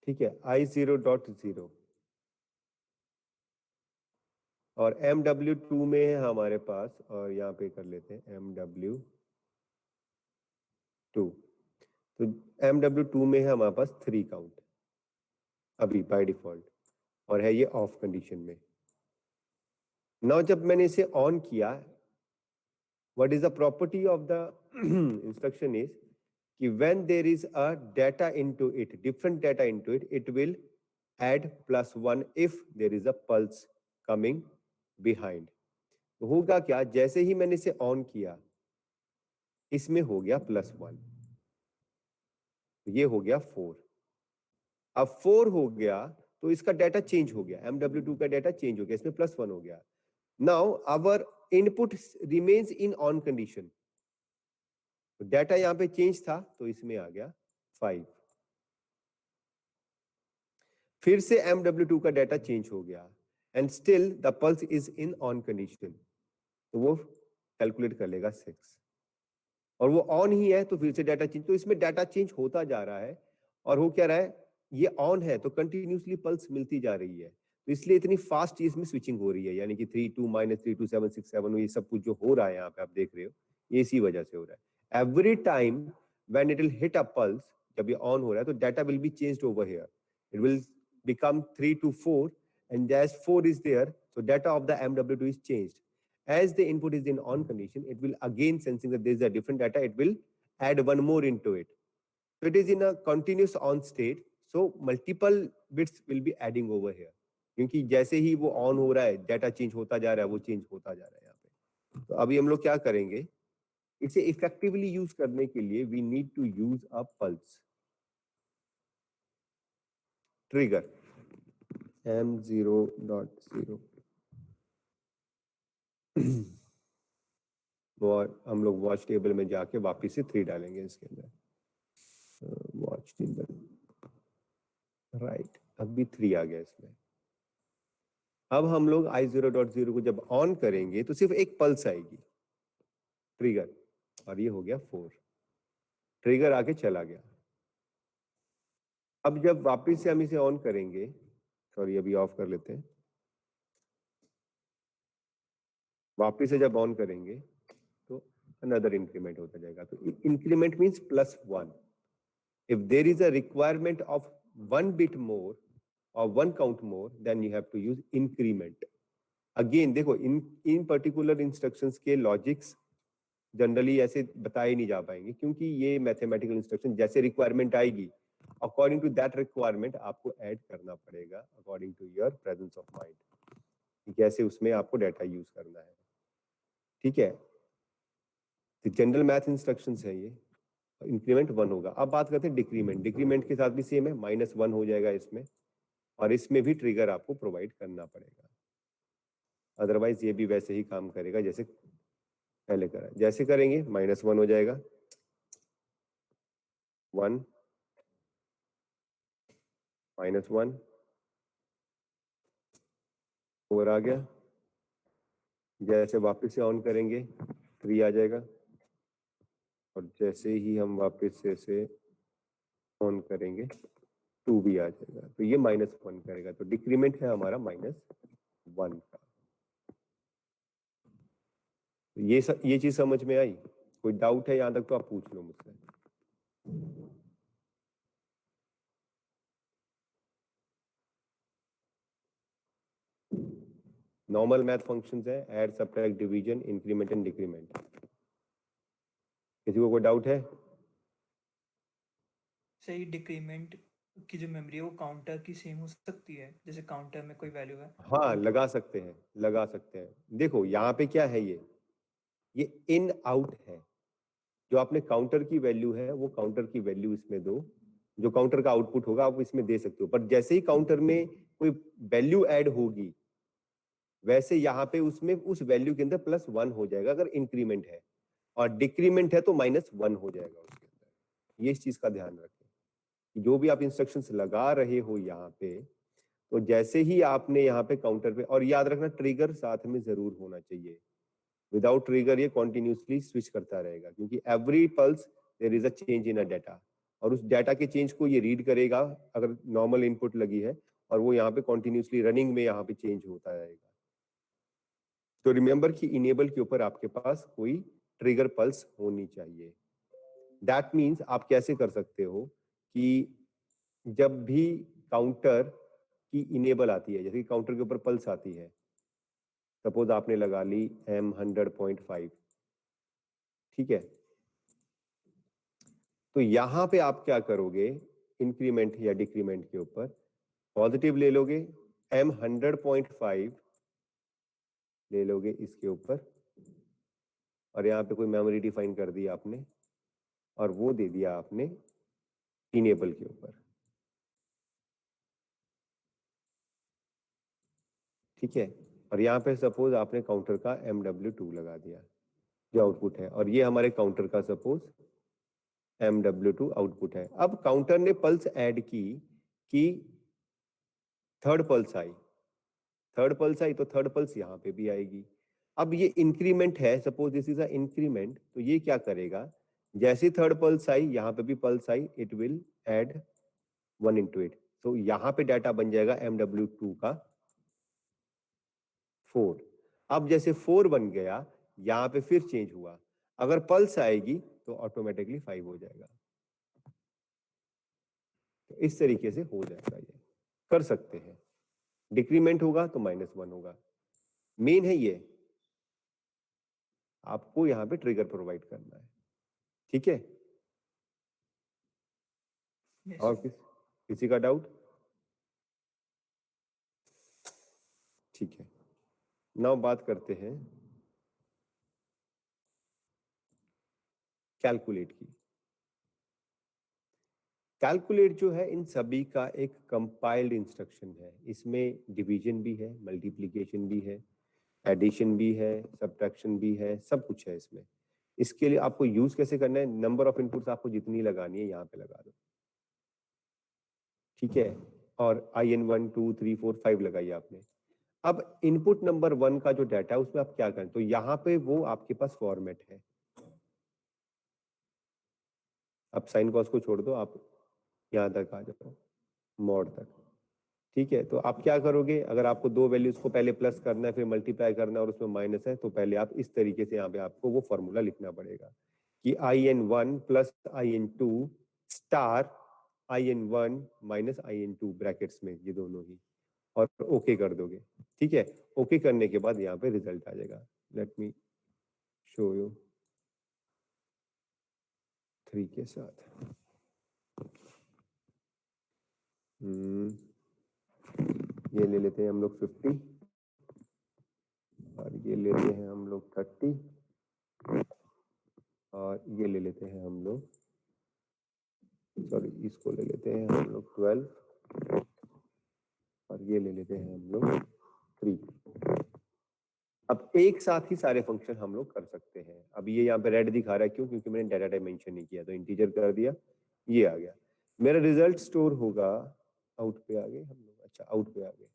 ठीक है, I0.0 और MW2 में है हमारे पास, और यहाँ पे कर लेते हैं MW2, तो MW2 में है हमारे पास 3 काउंट अभी बाय डिफॉल्ट, और है ये ऑफ कंडीशन में। नाउ जब मैंने इसे ऑन किया, what is the property of the instruction is कि when there is a data into it, different data into it, it will add +1 if there is a pulse coming behind. तो होगा क्या, जैसे ही मैंने इसे ऑन किया इसमें हो गया +1, ये हो गया 4। अब 4 हो गया तो इसका डाटा चेंज हो गया, MW2 का डाटा चेंज हो गया, इसमें +1 हो गया। Now our input remains in on condition, data यहां पे चेंज था तो इसमें आ गया 5। फिर से MW2 का डाटा चेंज हो गया and still the pulse is in on condition, तो वो कैलकुलेट कर लेगा 6 और वो ऑन ही है तो फिर से डाटा चेंज, तो इसमें डाटा चेंज होता जा रहा है और वो क्या रहा है, ये ऑन है तो कंटिन्यूसली पल्स मिलती जा रही है, तो इसलिए इतनी फास्ट इसमें स्विचिंग हो रही है, यानी कि 3 2 -3 2 7 6 7 ये सब कुछ जो हो रहा है यहाँ पे आप देख रहे हो, ये इसी वजह से हो रहा है। Every time when it will hit a pulse, जब ये ऑन हो रहा है तो data will be changed over here, it will become 3 to 4 and as 4 is there, so data of the MW2 is changed. As the input is in on condition, it will again sensing that there is a different data, it will add one more into it. So it is in a continuous on state, so multiple bits will be adding over here. क्योंकि जैसे ही वो on हो रहा है data change होता जा रहा है, वो चेंज होता जा रहा है यहाँ पे। तो अभी हम लोग क्या करेंगे, इसे इफेक्टिवली यूज करने के लिए we need to use a pulse trigger M0.0 और हम लोग वॉच टेबल में जाके वापिस से 3 डालेंगे इसके अंदर, वॉच टेबल राइट, अब भी 3 आ गया इसमें। अब हम लोग I0.0 को जब ऑन करेंगे तो सिर्फ एक पल्स आएगी ट्रिगर, और ये हो गया 4, ट्रिगर आके चला गया। अब जब वापिस से हम इसे ऑन करेंगे, सॉरी अभी ऑफ कर लेते हैं, वापिस से जब ऑन करेंगे तो अनदर इंक्रीमेंट होता जाएगा, तो increment means +1। If there is a requirement of 1 bit more or 1 count more, then you have to use increment. Again देखो इन पर्टिकुलर इंस्ट्रक्शंस के लॉजिक्स जनरली ऐसे बताए नहीं जा पाएंगे, क्योंकि ये मैथमेटिकल इंस्ट्रक्शन जैसे रिक्वायरमेंट आएगी अकॉर्डिंग टू दैट रिक्वायरमेंट आपको ऐड करना पड़ेगा according to your presence of mind, कैसे उसमें आपको डाटा यूज करना है। ठीक है, तो जनरल मैथ इंस्ट्रक्शंस है ये। इंक्रीमेंट 1 होगा। अब बात करते हैं डिक्रीमेंट, डिक्रीमेंट के साथ भी सेम है, -1 हो जाएगा इसमें, और इसमें भी ट्रिगर आपको प्रोवाइड करना पड़ेगा, अदरवाइज ये भी वैसे ही काम करेगा जैसे पहले करा। जैसे करेंगे -1 हो जाएगा, 1 -1 4 आ गया, जैसे वापस से ऑन करेंगे 3 आ जाएगा, और जैसे ही हम वापस से इसे ऑन करेंगे 2 भी आ जाएगा, तो ये -1 करेगा, तो डिक्रीमेंट है हमारा -1 का। तो ये चीज समझ में आई? कोई डाउट है यहाँ तक तो आप पूछ लो मुझसे। नॉर्मल मैथ फंक्शंस है, add subtract division increment and decrement. किसी को कोई डाउट है? सही, डिक्रीमेंट की जो मेमोरी है वो काउंटर की सेम हो सकती है, जैसे काउंटर में कोई वैल्यू है। हाँ लगा सकते हैं, लगा सकते हैं। देखो यहाँ पे क्या है, ये इन आउट है, जो आपने काउंटर की वैल्यू है वो काउंटर की वैल्यू इसमें दो, जो काउंटर का आउटपुट होगा आप इसमें दे सकते हो, पर जैसे ही काउंटर में कोई वैल्यू ऐड होगी वैसे यहाँ पे उसमें उस वैल्यू के अंदर +1 हो जाएगा अगर इंक्रीमेंट है, और डिक्रीमेंट है तो -1 हो जाएगा उसके अंदर। ये इस चीज का ध्यान रखें, जो भी आप इंस्ट्रक्शंस लगा रहे हो यहाँ पे, तो जैसे ही आपने यहाँ पे काउंटर पे, और याद रखना ट्रिगर साथ में जरूर होना चाहिए, विदाउट ट्रिगर ये कॉन्टिन्यूसली स्विच करता रहेगा, क्योंकि every pulse there is a change in a data, और उस डाटा के चेंज को ये रीड करेगा अगर नॉर्मल इनपुट लगी है, और वो यहाँ पे कॉन्टिन्यूसली रनिंग में यहाँ पे चेंज होता रहेगा। तो रिमेंबर कि इनेबल के ऊपर आपके पास कोई ट्रिगर पल्स होनी चाहिए। दैट मीन्स आप कैसे कर सकते हो कि जब भी काउंटर की इनेबल आती है, जैसे काउंटर के ऊपर पल्स आती है, सपोज आपने लगा ली M100.5, ठीक है, तो यहाँ पे आप क्या करोगे, इंक्रीमेंट या डिक्रीमेंट के ऊपर पॉजिटिव ले लोगे, m 100.5 ले लोगे इसके ऊपर, और यहाँ पे कोई मेमोरी डिफाइन कर दी आपने, और वो दे दिया आपने इनेबल के ऊपर। ठीक है, और यहाँ पे सपोज आपने काउंटर का MW2 लगा दिया जो आउटपुट है, और ये हमारे काउंटर का सपोज MW2 आउटपुट है। अब काउंटर ने पल्स ऐड की कि थर्ड पल्स आई, थर्ड पल्स आई तो थर्ड पल्स यहाँ पे भी आएगी। अब ये इंक्रीमेंट है, suppose this is a increment, तो ये क्या करेगा, जैसे थर्ड पल्स आई यहाँ पे भी pulse I, it will add 1 into it, तो यहाँ पे डाटा बन जाएगा MW2 का 4। अब जैसे 4 बन गया, यहाँ पे फिर चेंज हुआ, अगर पल्स आएगी तो ऑटोमेटिकली 5 हो जाएगा। तो इस तरीके से हो जाएगा, ये कर सकते हैं। डिक्रीमेंट होगा तो -1 होगा। मेन है ये, आपको यहाँ पे ट्रिगर प्रोवाइड करना है। ठीक है, यस और किसी का डाउट? ठीक है, नाउ बात करते हैं कैलकुलेट की। कैलकुलेट जो है इन सभी का एक कंपाइल्ड इंस्ट्रक्शन है, इसमें डिवीजन भी है, मल्टीप्लिकेशन भी है, एडिशन भी है, सब्ट्रैक्शन भी है, सब कुछ है इसमें। इसके लिए आपको यूज कैसे करना है, नंबर ऑफ इनपुट्स आपको जितनी लगानी है यहाँ पे लगा दो। ठीक है, और IN 1 2 3 4 5 लगाई आपने। अब इनपुट नंबर 1 का जो डाटा है उसमें आप क्या करें, तो यहाँ पे वो आपके पास फॉर्मेट है। अब साइन कॉस को छोड़ दो, आप यहाँ तक आ जाओ, मॉड तक। ठीक है, तो आप क्या करोगे, अगर आपको दो वैल्यूज को पहले प्लस करना है फिर मल्टीप्लाई करना है और उसमें माइनस है, तो पहले आप इस तरीके से यहाँ पे आपको वो फॉर्मूला लिखना पड़ेगा कि IN1 plus IN2 star IN1 minus IN2 brackets में, ये दोनों ही, और ओके कर दोगे। ठीक है, ओके करने के बाद यहाँ पे रिजल्ट आ जाएगा। लेट मी शो यू 3 के साथ। ये ले लेते हैं हम लोग 50, और ये ले लेते हैं हम लोग 30, और ये ले लेते हैं हम लोग, सॉरी इसको ले लेते हैं हम लोग 12, और ये ले लेते हैं हम लोग 3। अब एक साथ ही सारे फंक्शन हम लोग कर सकते हैं। अब ये यहाँ पे रेड दिखा रहा है, क्यों? क्योंकि मैंने डाटा टाइप मेंशन नहीं किया, तो इंटीजर कर दिया, ये आ गया। मेरा रिजल्ट स्टोर होगा, आउट पे आ गए हम लोग, अच्छा आउट पे आ गए।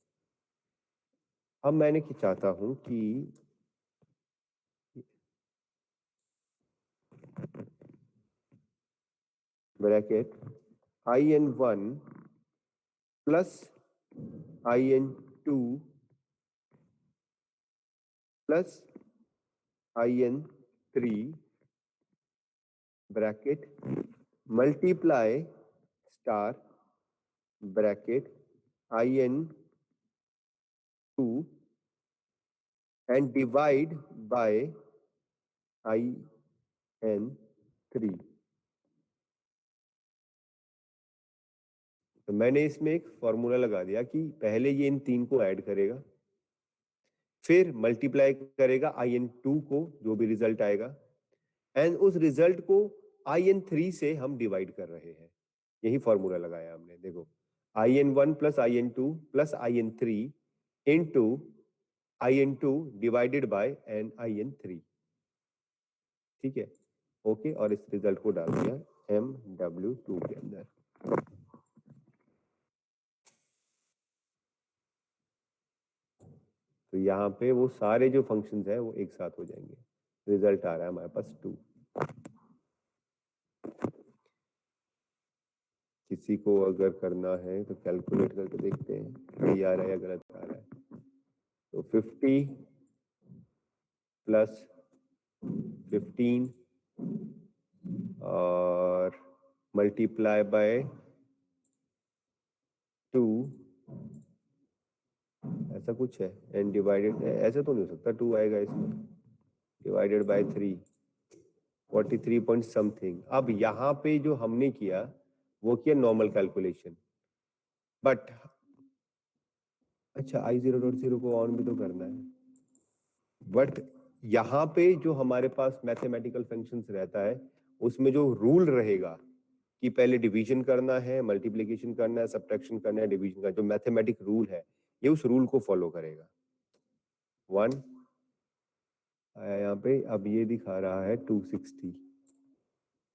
अब मैंने क्या चाहता हूं कि bracket IN1 plus IN2 plus IN3 bracket multiply star bracket IN2 and divide by IN3। तो मैंने इसमें एक फॉर्मूला लगा दिया कि पहले ये इन 3 को ऐड करेगा, फिर मल्टीप्लाई करेगा IN2 को, जो भी रिजल्ट आएगा, एंड उस रिजल्ट को IN3 से हम डिवाइड कर रहे हैं। यही फॉर्मूला लगाया हमने, देखो IN1 plus IN2 plus IN3 into IN2 divided by N IN3। ठीक है, ओके, और इस रिजल्ट को डाल दिया MW2 के अंदर। तो यहाँ पे वो सारे जो फंक्शंस है वो एक साथ हो जाएंगे। रिजल्ट आ रहा है हमारे पास 2। किसी को अगर करना है तो कैलकुलेट करके देखते हैं सही आ रहा है या गलत आ रहा है। तो 50 प्लस 15 और मल्टीप्लाई बाय 2, ऐसा कुछ है, एंड डिवाइडेड, ऐसे तो नहीं हो सकता, 2 आएगा इसमें, डिवाइडेड बाय 3। 43 point something. अब यहाँ पे जो हमने किया वो किया नॉर्मल कैलकुलेशन, बट अच्छा I0.0 को ऑन भी तो करना है, बट यहाँ पे जो हमारे पास मैथमेटिकल फंक्शंस रहता है उसमें जो रूल रहेगा कि पहले डिवीजन करना है, मल्टीप्लिकेशन करना है, सब्ट्रैक्शन करना है, डिवीजन का जो मैथमेटिक रूल है ये उस रूल को फॉलो करेगा। 1 आया यहाँ पे, अब ये दिखा रहा है 260,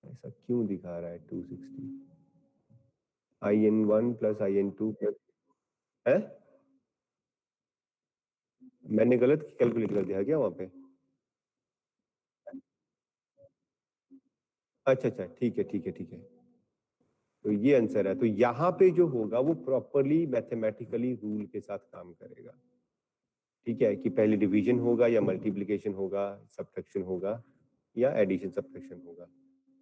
ऐसा क्यों दिखा रहा है 260? IN1 प्लस IN2 प्लस है, मैंने गलत कैलकुलेट कर दिया क्या वहां पे? अच्छा अच्छा, ठीक है ठीक है ठीक है, तो ये आंसर है। तो यहाँ पे जो होगा वो प्रॉपरली मैथमेटिकली रूल के साथ काम करेगा, ठीक है, कि पहले डिवीजन होगा या मल्टीप्लिकेशन होगा, सब्ट्रैक्शन होगा या एडिशन सब्ट्रैक्शन होगा,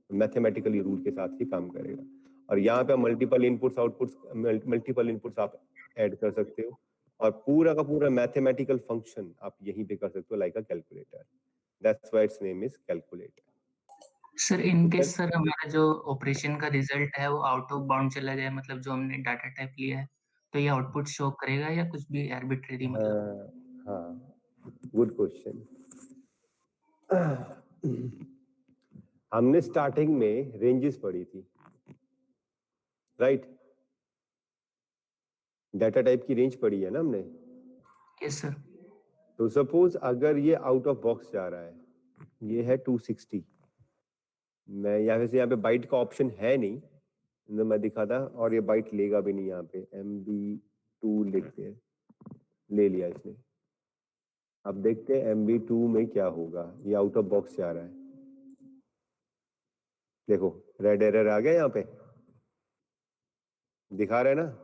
मैथमेटिकली रूल के साथ ही काम करेगा। और यहाँ पे multiple inputs outputs, multiple inputs आप ऐड कर सकते हो और पूरा का पूरा मैथमेटिकल फंक्शन आप यहीं पे कर सकते हो like a calculator. That's why it's name is calculator. Sir in case sir हमारा जो ऑपरेशन का रिजल्ट है वो आउट ऑफ बाउंड चला जाए, मतलब जो हमने डाटा टाइप लिया है, तो ये आउटपुट शो करेगा या कुछ भी आर्बिट्रेरी मतलब? हाँ, गुड क्वेश्चन। हमने स्टार्टिंग में रेंजेस पढ़ी थी, राइट? डाटा टाइप की रेंज पढ़ी है ना हमने। Yes sir. तो सपोज अगर ये आउट ऑफ बॉक्स जा रहा है, ये है 260, मैं यहाँ पे बाइट का ऑप्शन है नहीं, तो मैं दिखाता, और ये बाइट लेगा भी नहीं, यहाँ पे MB2 लिखते हैं, ले लिया इसने। अब देखते हैं MB2 में क्या होगा, ये आउट ऑफ बॉक्स जा रहा है, देखो रेड एरर आ गया यहाँ पे, दिखा रहा है ना,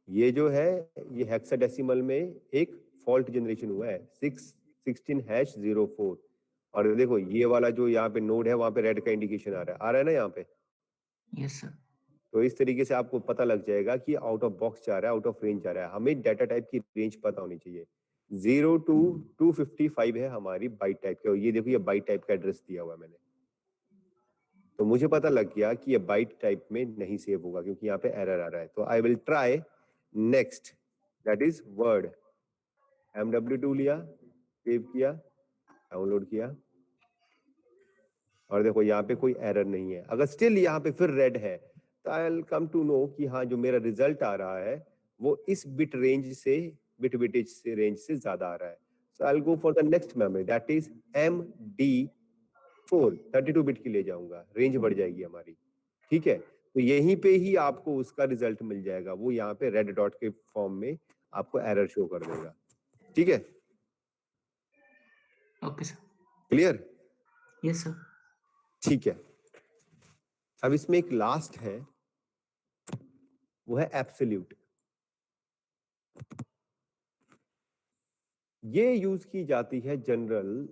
ये जो है ये हेक्साडेसिमल में एक फॉल्ट जनरेशन हुआ है 616#04, और देखो ये वाला जो यहाँ पे नोड है वहां पे रेड का इंडिकेशन आ रहा है ना यहाँ पे। Yes sir. तो इस तरीके से आपको पता लग जाएगा कि आउट ऑफ बॉक्स जा रहा है, आउट ऑफ रेंज जा रहा है। हमें डाटा टाइप की रेंज पता होनी चाहिए। 0 to 255 है हमारी बाइट टाइप की, और ये देखो ये बाइट टाइप का एड्रेस दिया हुआ है मैंने, तो मुझे पता लग गया कि ये बाइट टाइप में नहीं सेव होगा क्योंकि यहाँ पे एरर आ रहा है। तो I will try next, that is word. MW2 लिया, सेव किया, डाउनलोड किया, और देखो यहाँ पे कोई एरर नहीं है। अगर स्टिल यहाँ पे फिर रेड है तो I will come to know कि हाँ जो मेरा रिजल्ट आ रहा है वो इस बिट रेंज से, बिट बिटेज से रेंज से ज्यादा आ रहा है। So I will go for the next memory, that is MD4, 32 bit की ले जाऊंगा, रेंज बढ़ जाएगी हमारी, ठीक है। तो यहीं पे ही आपको उसका रिजल्ट मिल जाएगा, वो यहाँ पे रेड डॉट के फॉर्म में आपको एरर शो कर देगा, ठीक है। Okay sir. Clear? Yes sir. ठीक है, अब इसमें एक लास्ट है, वो है एब्सोल्यूट। ये यूज की जाती है जनरल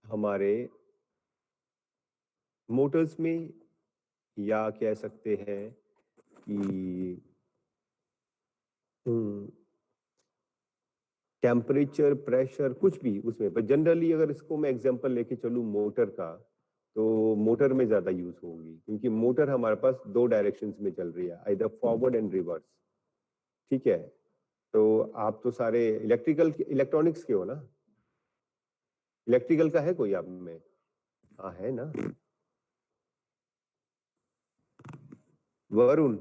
हमारे मोटर्स में, या कह सकते हैं कि टेम्परेचर, प्रेशर, कुछ भी उसमें, पर जनरली अगर इसको मैं एग्जांपल लेके चलूं मोटर का, तो मोटर में ज्यादा यूज होगी क्योंकि मोटर हमारे पास दो डायरेक्शंस में चल रही है, आइदर फॉरवर्ड एंड रिवर्स, ठीक है। तो आप तो सारे इलेक्ट्रॉनिक्स के हो ना, इलेक्ट्रिकल का है कोई आप में? हाँ है ना, वरुण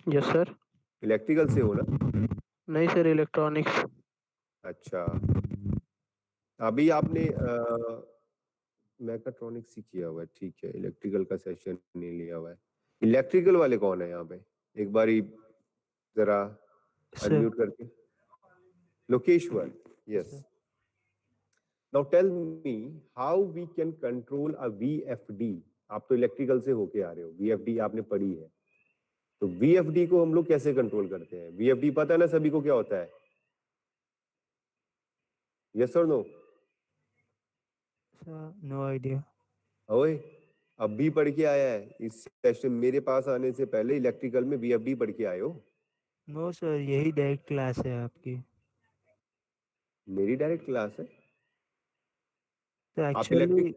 यस सर। इलेक्ट्रिकल से हो ना? नहीं सर, इलेक्ट्रॉनिक्स। अच्छा, अभी आपने मैकाट्रॉनिक्स ही किया हुआ है, ठीक है, इलेक्ट्रिकल का सेशन नहीं लिया हुआ है। इलेक्ट्रिकल वाले कौन है यहाँ पे, एक बारी जरा सर। अनम्यूट करके। Lokeshwar, yes. Now tell me how we can control a VFD। आप तो इलेक्ट्रिकल से होके आ रहे हो, VFD आपने पढ़ी है, तो VFD को हम लोग कैसे कंट्रोल करते हैं? VFD पता है ना सभी को क्या होता है? यस और नो? No idea. ओए, अब भी पढ़ के आया है इस सेशन, मेरे पास आने से पहले इलेक्ट्रिकल में VFD पढ़ के आए हो? नो सर, यही डायरेक्ट क्लास है आपकी। मेरी डायरेक्ट क्लास है? So आप actually,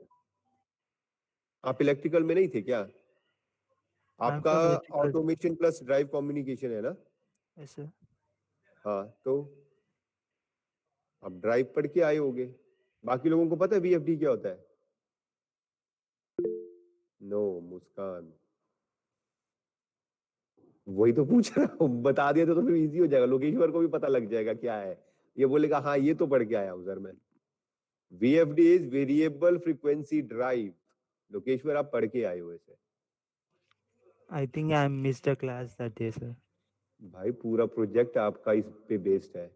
इलेक्ट्रिकल में नहीं थे क्या? I'm आपका from electrical. Automation plus drive communication है ना? Yes, sir. हाँ, तो आप ड्राइव पढ़ के आए होगे। बाकी लोगों को पता है वीएफडी क्या होता है? नो, मुस्कान, वही तो पूछ रहा हूँ। बता दिया तो फिर इजी हो जाएगा, लोकेश्वर को भी पता लग जाएगा क्या है। ये बोलेगा हाँ ये तो पढ़ के आया हूँ सर मैं। VFD is variable frequency drive. Lokeshwar आप पढ़ के आए हो ऐसे। I think I missed the class that day, sir. भाई पूरा प्रोजेक्ट आपका इस पे बेस्ड है।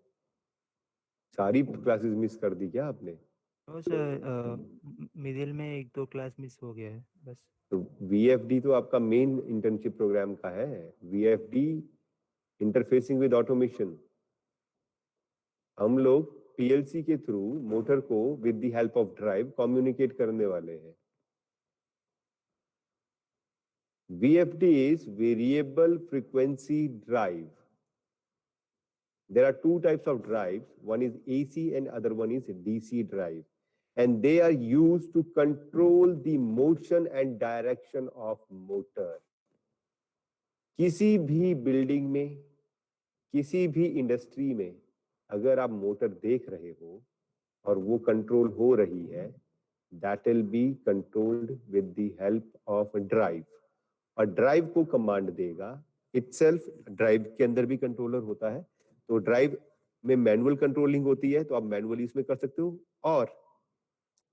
सारी क्लासेस मिस कर दी क्या आपने? No, sir. मिडिल में 1-2 क्लास मिस हो गया है बस. तो VFD तो आपका मेन इंटर्नशिप प्रोग्राम का है। VFD interfacing with automation. हम लोग PLC के थ्रू मोटर को with the help of drive communicate करने वाले हैं। VFD is variable frequency drive. There are two types of drives. One is AC and other one is DC drive. And they are used to control the motion and direction of motor. किसी भी building में, किसी भी industry में अगर आप motor देख रहे हो और वो कंट्रोल हो रही है, that will be controlled with the help of drive. और ड्राइव को कमांड देगा इटसेल्फ। ड्राइव के अंदर भी कंट्रोलर होता है, तो ड्राइव में मैनुअल कंट्रोलिंग होती है, तो आप मैनुअली इसमें कर सकते हो, और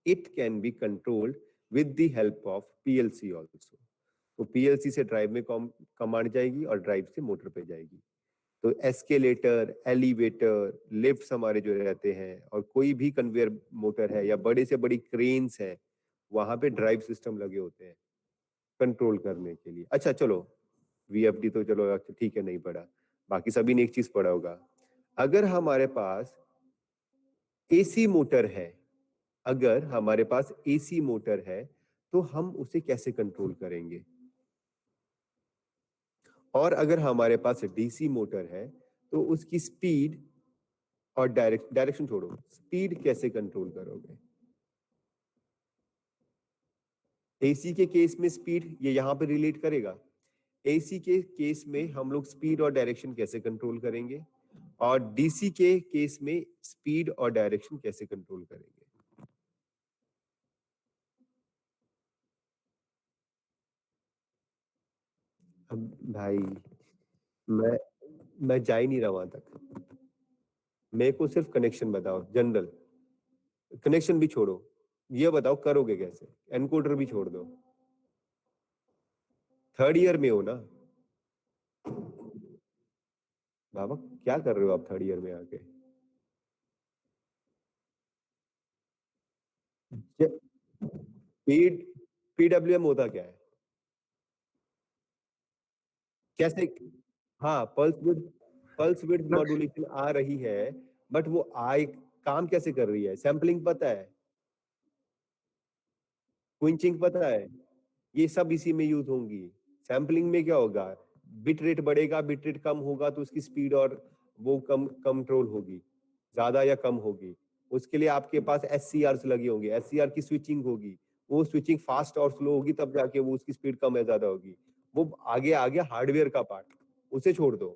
it can be controlled with the help of PLC also. तो PLC से ड्राइव में कमांड जाएगी और ड्राइव से मोटर पे जाएगी। तो एस्केलेटर, एलिवेटर, लिफ्ट हमारे जो रहते हैं, और कोई भी कन्वेयर मोटर है या बड़े से बड़ी क्रेन्स है, वहां पे ड्राइव सिस्टम लगे होते हैं कंट्रोल करने के लिए। अच्छा चलो, VFD तो चलो ठीक है नहीं पढ़ा, बाकी सभी ने एक चीज पढ़ा होगा। अगर हमारे पास AC मोटर है, अगर हमारे पास AC मोटर है तो हम उसे कैसे कंट्रोल करेंगे? और अगर हमारे पास DC मोटर है तो उसकी स्पीड और डायरेक्शन छोड़ो, स्पीड कैसे कंट्रोल करोगे? AC के केस में स्पीड ये यहां पे रिलेट करेगा। AC के केस में हम लोग स्पीड और डायरेक्शन कैसे कंट्रोल करेंगे, और DC के केस में स्पीड और डायरेक्शन कैसे कंट्रोल करेंगे? अब भाई मैं जा ही नहीं रहा वहां तक। मेरे को सिर्फ कनेक्शन बताओ, जनरल कनेक्शन भी छोड़ो, ये बताओ करोगे कैसे? एनकोडर भी छोड़ दो, थर्ड ईयर में हो ना बाबा? क्या कर रहे हो आप थर्ड ईयर में आके? PWM होता क्या है? कैसे? हाँ, पल्स विड्थ मॉड्यूलेशन आ रही है, बट वो आए काम कैसे कर रही है? सैंपलिंग पता है, क्विंचिंग पता है, ये सब इसी में यूज होंगी। सैंपलिंग में क्या होगा? बिट रेट बढ़ेगा, बिट रेट कम होगा तो उसकी स्पीड और वो कम कंट्रोल होगी, ज्यादा या कम होगी। उसके लिए आपके पास SCRs लगे होंगे, SCR की स्विचिंग होगी, वो स्विचिंग फास्ट और स्लो होगी, तब जाके वो उसकी स्पीड कम या ज्यादा होगी। वो आगे आगे हार्डवेयर का पार्ट, उसे छोड़ दो।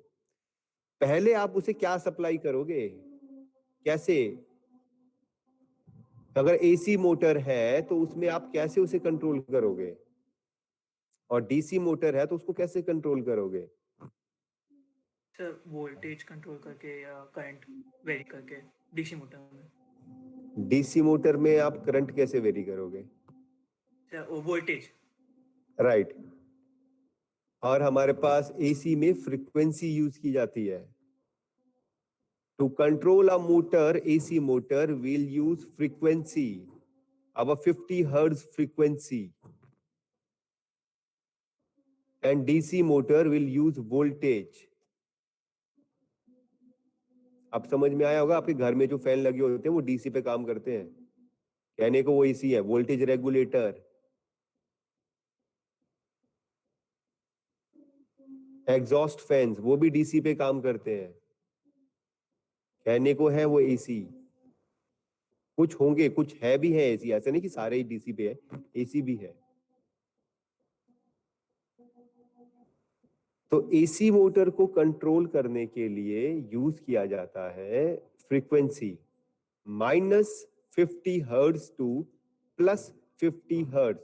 पहले आप उसे क्या सप्लाई करोगे, कैसे? अगर AC मोटर है तो उसमें आप कैसे उसे कंट्रोल करोगे, और DC मोटर है तो उसको कैसे कंट्रोल करोगे? सर वोल्टेज कंट्रोल करके या करंट वेरी करके डीसी मोटर में। DC मोटर में आप करंट कैसे वेरी करोगे? सर वो वोल्टेज। राइट। और हमारे पास AC में फ्रीक्वेंसी यूज की जाती है। To control a motor, AC motor will use frequency, our 50 Hz frequency, and DC motor will use voltage. अब समझ में आया होगा, आपके घर में जो फैन लगे होते हैं वो DC पे काम करते हैं, कहने को वो AC है, वोल्टेज रेगुलेटर। एग्जॉस्ट फैंस वो भी DC पे काम करते हैं, कहने को है वो AC। कुछ होंगे, कुछ है भी है एसी, ऐसा नहीं कि सारे ही डीसी पे है, एसी भी है। तो एसी मोटर को कंट्रोल करने के लिए यूज किया जाता है frequency -50 hertz to +50 hertz.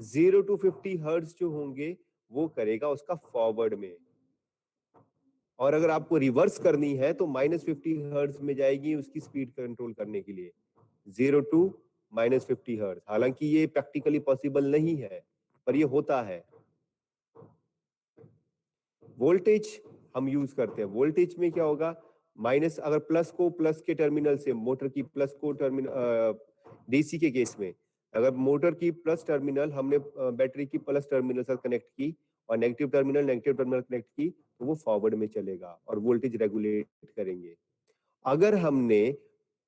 0 to 50 hertz जो होंगे वो करेगा उसका फॉरवर्ड में, और अगर आपको रिवर्स करनी है तो -50 हर्ट्ज में जाएगी उसकी स्पीड कंट्रोल करने के लिए, 0 to -50 हर्ट्ज। हालांकि ये प्रैक्टिकली पॉसिबल नहीं है, पर ये होता है। वोल्टेज हम यूज करते हैं, वोल्टेज में क्या होगा, माइनस, अगर प्लस को प्लस के टर्मिनल से, मोटर की प्लस को टर्मिनल, डीसी के केस में अगर मोटर की प्लस टर्मिनल हमने बैटरी की प्लस टर्मिनल से कनेक्ट की और नेगेटिव टर्मिनल कनेक्ट की, तो वो फॉरवर्ड में चलेगा और वोल्टेज रेगुलेट करेंगे। अगर हमने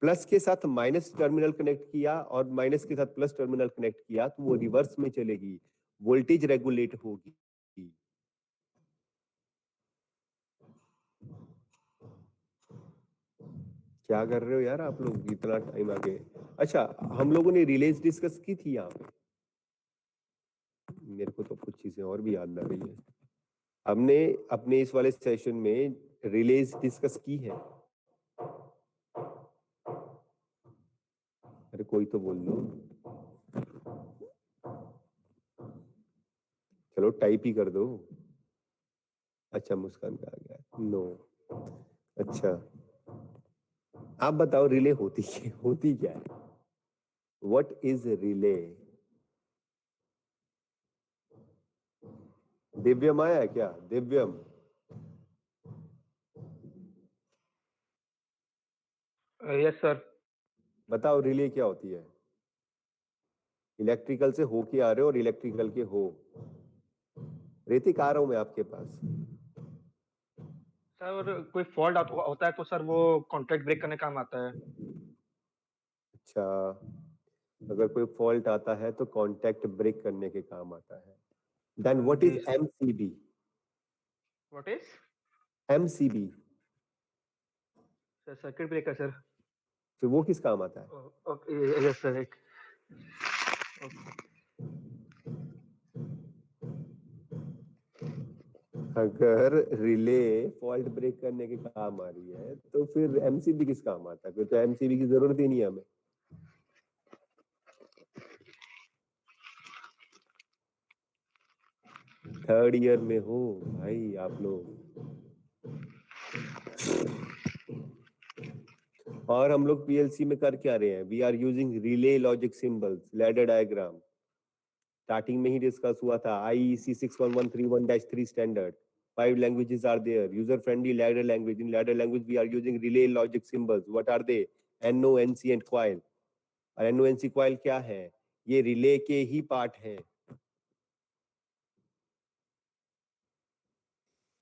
प्लस के साथ माइनस टर्मिनल कनेक्ट किया और माइनस के साथ प्लस टर्मिनल कनेक्ट किया, तो वो रिवर्स में चलेगी, वोल्टेज रेगुलेट होगी। क्या कर रहे हो यार आप लोग इतना टाइम आगे? अच्छा, हम लोगों ने रिलेज डिस्कस की थी यहाँ पे, मेरे को तो कुछ चीजें और भी याद आ रही है। हमने अपने इस वाले सेशन में रिलेज डिस्कस की है। अरे कोई तो बोल दो, चलो टाइप ही कर दो। अच्छा, मुस्कान का आ गया, नो। अच्छा, आप बताओ रिले होती क्या है? What is relay? दिव्यम आया है क्या? दिव्यम यस सर। बताओ रिले क्या होती है? इलेक्ट्रिकल से हो के आ रहे हो और इलेक्ट्रिकल के हो। ऋतिक आ रहा हूं मैं आपके पास। सर कोई फॉल्ट होता है तो सर वो कॉन्टैक्ट ब्रेक करने काम आता है। अच्छा, अगर कोई फॉल्ट आता है तो कांटेक्ट ब्रेक करने के काम आता है। Then what is MCB? What is MCB sir? Circuit breaker sir. तो वो किस काम आता है? Okay yes sir. एक अगर रिले फॉल्ट ब्रेक करने के काम आ रही है तो फिर एमसीबी किस काम आता है? फिर तो एमसीबी की जरूरत ही नहीं है हमें। थर्ड ईयर में हो भाई आप लोग, और हम लोग पीएलसी में कर क्या रहे हैं? We are using relay logic symbols, ladder diagram. Starting में ही डिस्कस हुआ था, IEC 61131-3 standard. 5 languages are there. User friendly ladder language. In ladder language, we are using relay logic symbols. What are they? NO, NC and coil. और NO, NC, coil क्या है? ये relay के ही part है।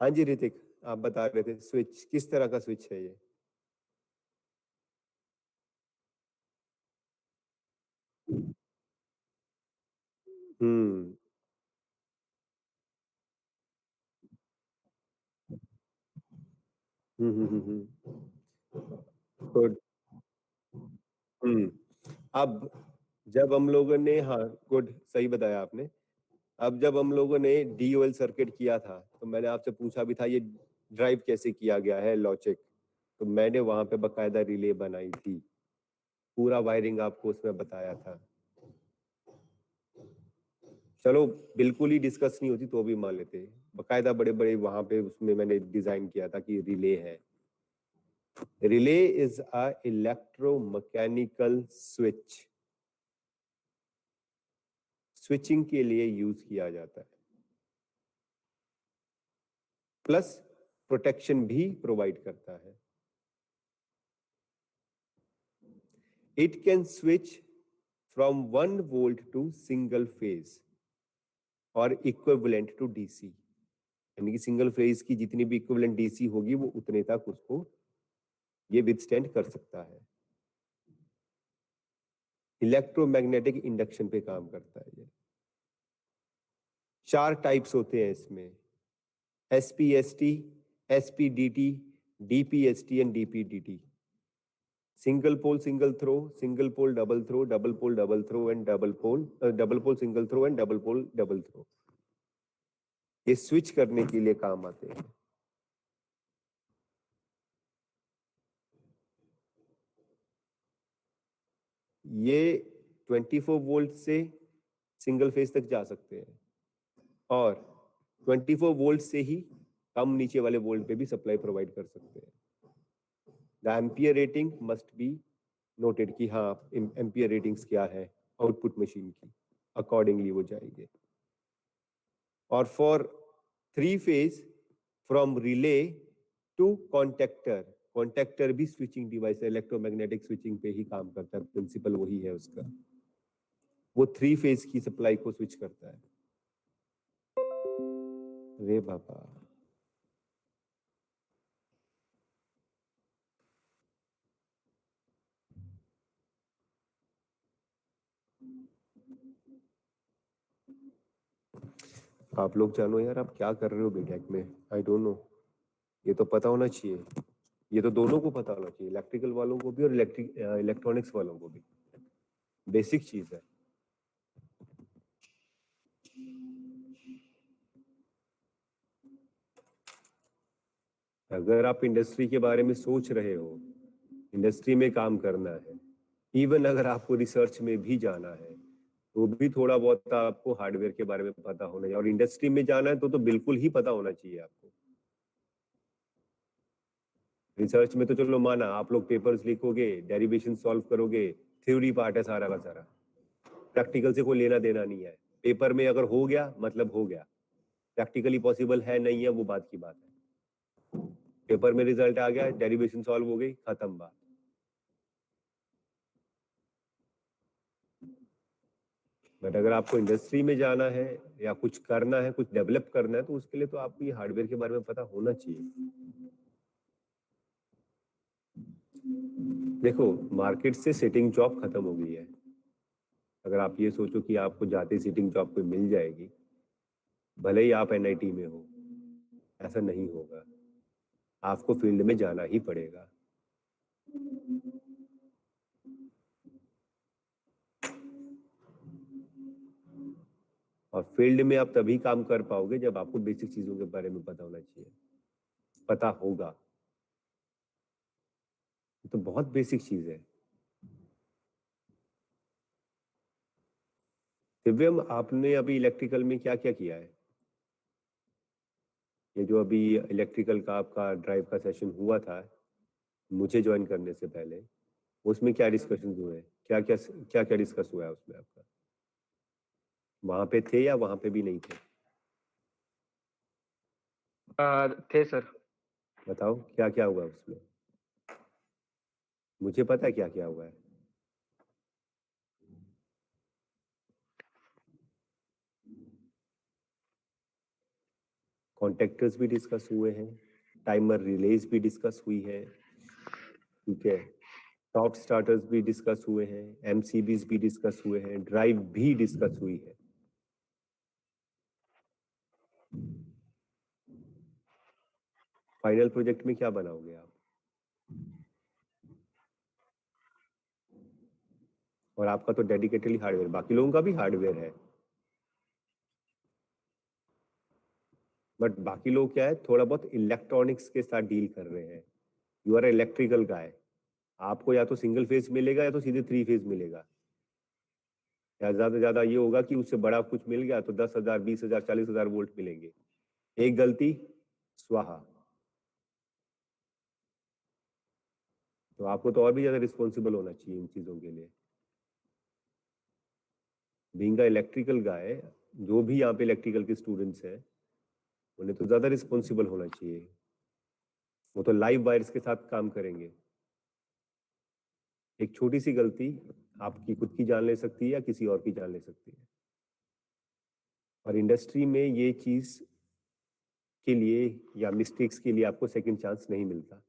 हाँ जी ऋतिक, आप बता रहे थे स्विच किस तरह का स्विच है ये? हम्म गुड। हम्म अब जब हम लोगों ने, हाँ गुड, सही बताया आपने। अब जब हम लोगों ने DOL सर्किट किया था तो मैंने आपसे पूछा भी था ये ड्राइव कैसे किया गया है लॉजिक, तो मैंने वहां पे बकायदा रिले बनाई थी, पूरा वायरिंग आपको उसमें बताया था। चलो बिल्कुल ही डिस्कस नहीं होती तो भी मान लेते, बकायदा बड़े बड़े वहां पे उसमें मैंने डिजाइन किया था कि रिले है। Relay is a electromechanical switch, switching के लिए यूज किया जाता है, प्लस प्रोटेक्शन भी प्रोवाइड करता है। It can switch from 1 volt to single phase or equivalent to DC, यानी कि सिंगल फेज की जितनी भी इक्विवेलेंट DC होगी वो उतने तक उसको ये विथस्टैंड कर सकता है। इलेक्ट्रोमैग्नेटिक इंडक्शन पे काम करता है ये। 4 टाइप्स होते हैं इसमें, SPST, SPDT, DPST and DPDT। single pole single throw, single pole double throw, double pole double throw and double pole single throw and double pole double throw, ये स्विच करने के लिए काम आते हैं। ये 24 वोल्ट से सिंगल फेज तक जा सकते हैं और 24 वोल्ट से ही कम नीचे वाले वोल्ट पे भी सप्लाई प्रोवाइड कर सकते हैं। The ampere rating must be noted कि हाँ एम्पियर रेटिंग्स क्या है आउटपुट मशीन की, अकॉर्डिंगली वो जाएंगे। और for 3 phase from relay to contactor, contactor भी स्विचिंग डिवाइस है, इलेक्ट्रोमैग्नेटिक स्विचिंग पे ही काम करता है, प्रिंसिपल वही है उसका, वो 3 फेज की सप्लाई को स्विच करता है। रे बाबा, आप लोग जानो यार आप क्या कर रहे हो बीटेक में, आई डोंट नो, ये तो पता होना चाहिए, ये तो दोनों को पता होना चाहिए, इलेक्ट्रिकल वालों को भी और इलेक्ट्रॉनिक्स वालों को भी, बेसिक चीज है। अगर आप इंडस्ट्री के बारे में सोच रहे हो, इंडस्ट्री में काम करना है, इवन अगर आपको रिसर्च में भी जाना है तो भी थोड़ा बहुत आपको हार्डवेयर के बारे में पता होना चाहिए, और इंडस्ट्री में जाना है तो बिल्कुल ही पता होना चाहिए आपको। रिसर्च में तो चलो माना आप लोग पेपर्स लिखोगे, डेरिवेशन सॉल्व करोगे, थ्योरी पार्ट है सारा का सारा, प्रैक्टिकल से कोई लेना देना नहीं है। पेपर में अगर हो गया मतलब हो गया, प्रैक्टिकली पॉसिबल है नहीं है वो बात की बात है। पेपर में रिजल्ट आ गया, डेरिवेशन सॉल्व हो गई, खत्म बात। बट अगर आपको इंडस्ट्री में जाना है या कुछ करना है, कुछ डेवलप करना है, तो उसके लिए तो आपको ये हार्डवेयर के बारे में पता होना चाहिए। देखो मार्केट से सिटिंग जॉब खत्म हो गई है। अगर आप ये सोचो कि आपको जाते सिटिंग जॉब कोई मिल जाएगी, भले ही आप एनआईटी में हो, ऐसा नहीं होगा, आपको फील्ड में जाना ही पड़ेगा। और फील्ड में आप तभी काम कर पाओगे जब आपको बेसिक चीजों के बारे में पता होना चाहिए, पता होगा, तो बहुत बेसिक चीज है। दिव्यम, आपने अभी इलेक्ट्रिकल में क्या क्या किया है? ये जो अभी इलेक्ट्रिकल का आपका ड्राइव का सेशन हुआ था मुझे ज्वाइन करने से पहले, उसमें क्या डिस्कशन हुए हैं, क्या क्या डिस्कस हुआ है उसमें आपका? वहां पे थे या वहां पे भी नहीं थे? थे सर। बताओ क्या क्या हुआ उसमें, मुझे पता है क्या क्या हुआ है। कॉन्टेक्टर्स भी डिस्कस हुए हैं, टाइमर रिलेज भी डिस्कस हुई है, ठीक है, टॉप स्टार्टर्स भी डिस्कस हुए हैं, एमसीबीज भी डिस्कस हुए हैं, ड्राइव भी डिस्कस हुई है। फाइनल प्रोजेक्ट में क्या बनाओगे आप? और आपका तो डेडिकेटली हार्डवेयर, बाकी लोगों का भी हार्डवेयर है, बट बाकी लोग क्या है थोड़ा बहुत इलेक्ट्रॉनिक्स के साथ डील कर रहे हैं। यू आर इलेक्ट्रिकल गाय, आपको या तो सिंगल फेज मिलेगा या तो सीधे 3 फेज मिलेगा, या ज्यादा से ज्यादा ये होगा कि उससे बड़ा कुछ मिल गया तो 10,000 20,000 40,000 वोल्ट मिलेंगे। एक गलती स्वाहा। तो आपको तो और भी ज्यादा रिस्पॉन्सिबल होना चाहिए इन चीजों के लिए। बीइंग अ इलेक्ट्रिकल गाय, जो भी यहाँ पे इलेक्ट्रिकल के स्टूडेंट्स हैं उन्हें तो ज्यादा रिस्पॉन्सिबल होना चाहिए, वो तो लाइव वायर्स के साथ काम करेंगे। एक छोटी सी गलती आपकी खुद की जान ले सकती है या किसी और की जान ले सकती है, और इंडस्ट्री में ये चीज के लिए या मिस्टेक्स के लिए आपको सेकंड चांस नहीं मिलता।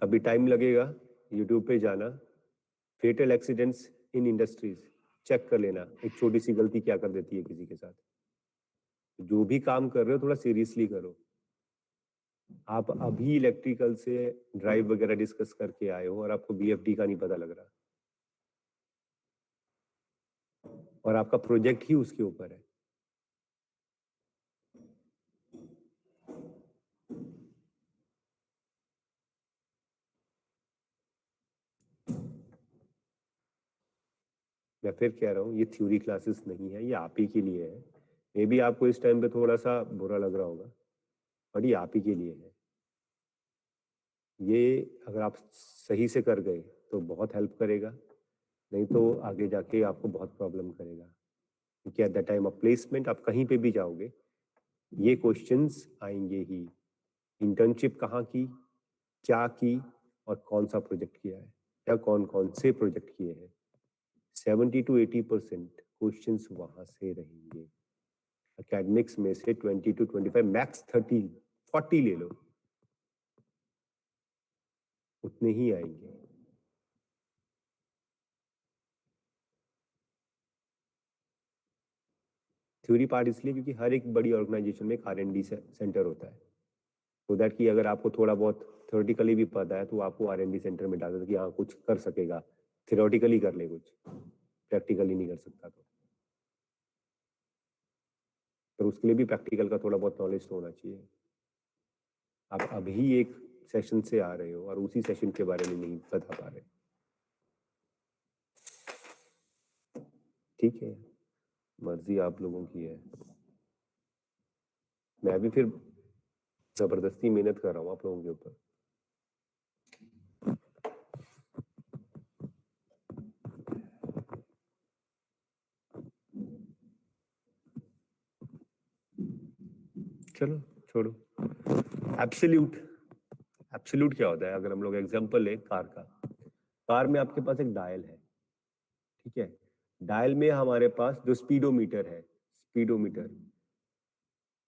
अभी टाइम लगेगा, यूट्यूब पे जाना, fatal accidents in industries check कर लेना, एक छोटी सी गलती क्या कर देती है किसी के साथ। जो भी काम कर रहे हो थोड़ा सीरियसली करो। आप अभी इलेक्ट्रिकल से ड्राइव वगैरह डिस्कस करके आए हो और आपको बीएफडी का नहीं पता लग रहा, और आपका प्रोजेक्ट ही उसके ऊपर है। मैं फिर कह रहा हूँ, ये थ्योरी क्लासेस नहीं है, ये आप ही के लिए है। मे बी आपको इस टाइम पे थोड़ा सा बुरा लग रहा होगा, बट ये आप ही के लिए है। ये अगर आप सही से कर गए तो बहुत हेल्प करेगा, नहीं तो आगे जाके आपको बहुत प्रॉब्लम करेगा, क्योंकि at the time of placement आप कहीं पे भी जाओगे ये क्वेश्चंस आएंगे ही। इंटर्नशिप कहाँ की, क्या की, और कौन सा प्रोजेक्ट किया है, या कौन कौन से प्रोजेक्ट किए हैं। 70 to 80% क्वेश्चंस वहां से रहेंगे। एकेडमिक्स में से 20 to 25, मैक्स 30 40 ले लो, उतने ही आएंगे। थ्योरी पार्ट इसलिए क्योंकि हर एक बड़ी ऑर्गेनाइजेशन में एक R&D सेंटर होता है, तो दैट कि अगर आपको थोड़ा बहुत थ्योरेटिकली भी पता है तो आपको R&D सेंटर में डाल देते कि हाँ कुछ कर सकेगा, थ्योरेटिकली कर ले, कुछ प्रैक्टिकली नहीं कर सकता तो। पर उसके लिए भी प्रैक्टिकल का थोड़ा बहुत नॉलेज तो होना चाहिए। आप अभी एक सेशन से आ रहे हो और उसी सेशन के बारे में नहीं बता पा रहे, ठीक है, मर्जी आप लोगों की है। मैं भी फिर जबरदस्ती मेहनत कर रहा हूँ आप लोगों के ऊपर। चलो छोड़ो। एब्सोल्यूट, एब्सोल्यूट क्या होता है? अगर हम लोग एग्जांपल लें कार का, कार में आपके पास एक डायल है, ठीक है, डायल में हमारे पास जो स्पीडोमीटर है, स्पीडोमीटर,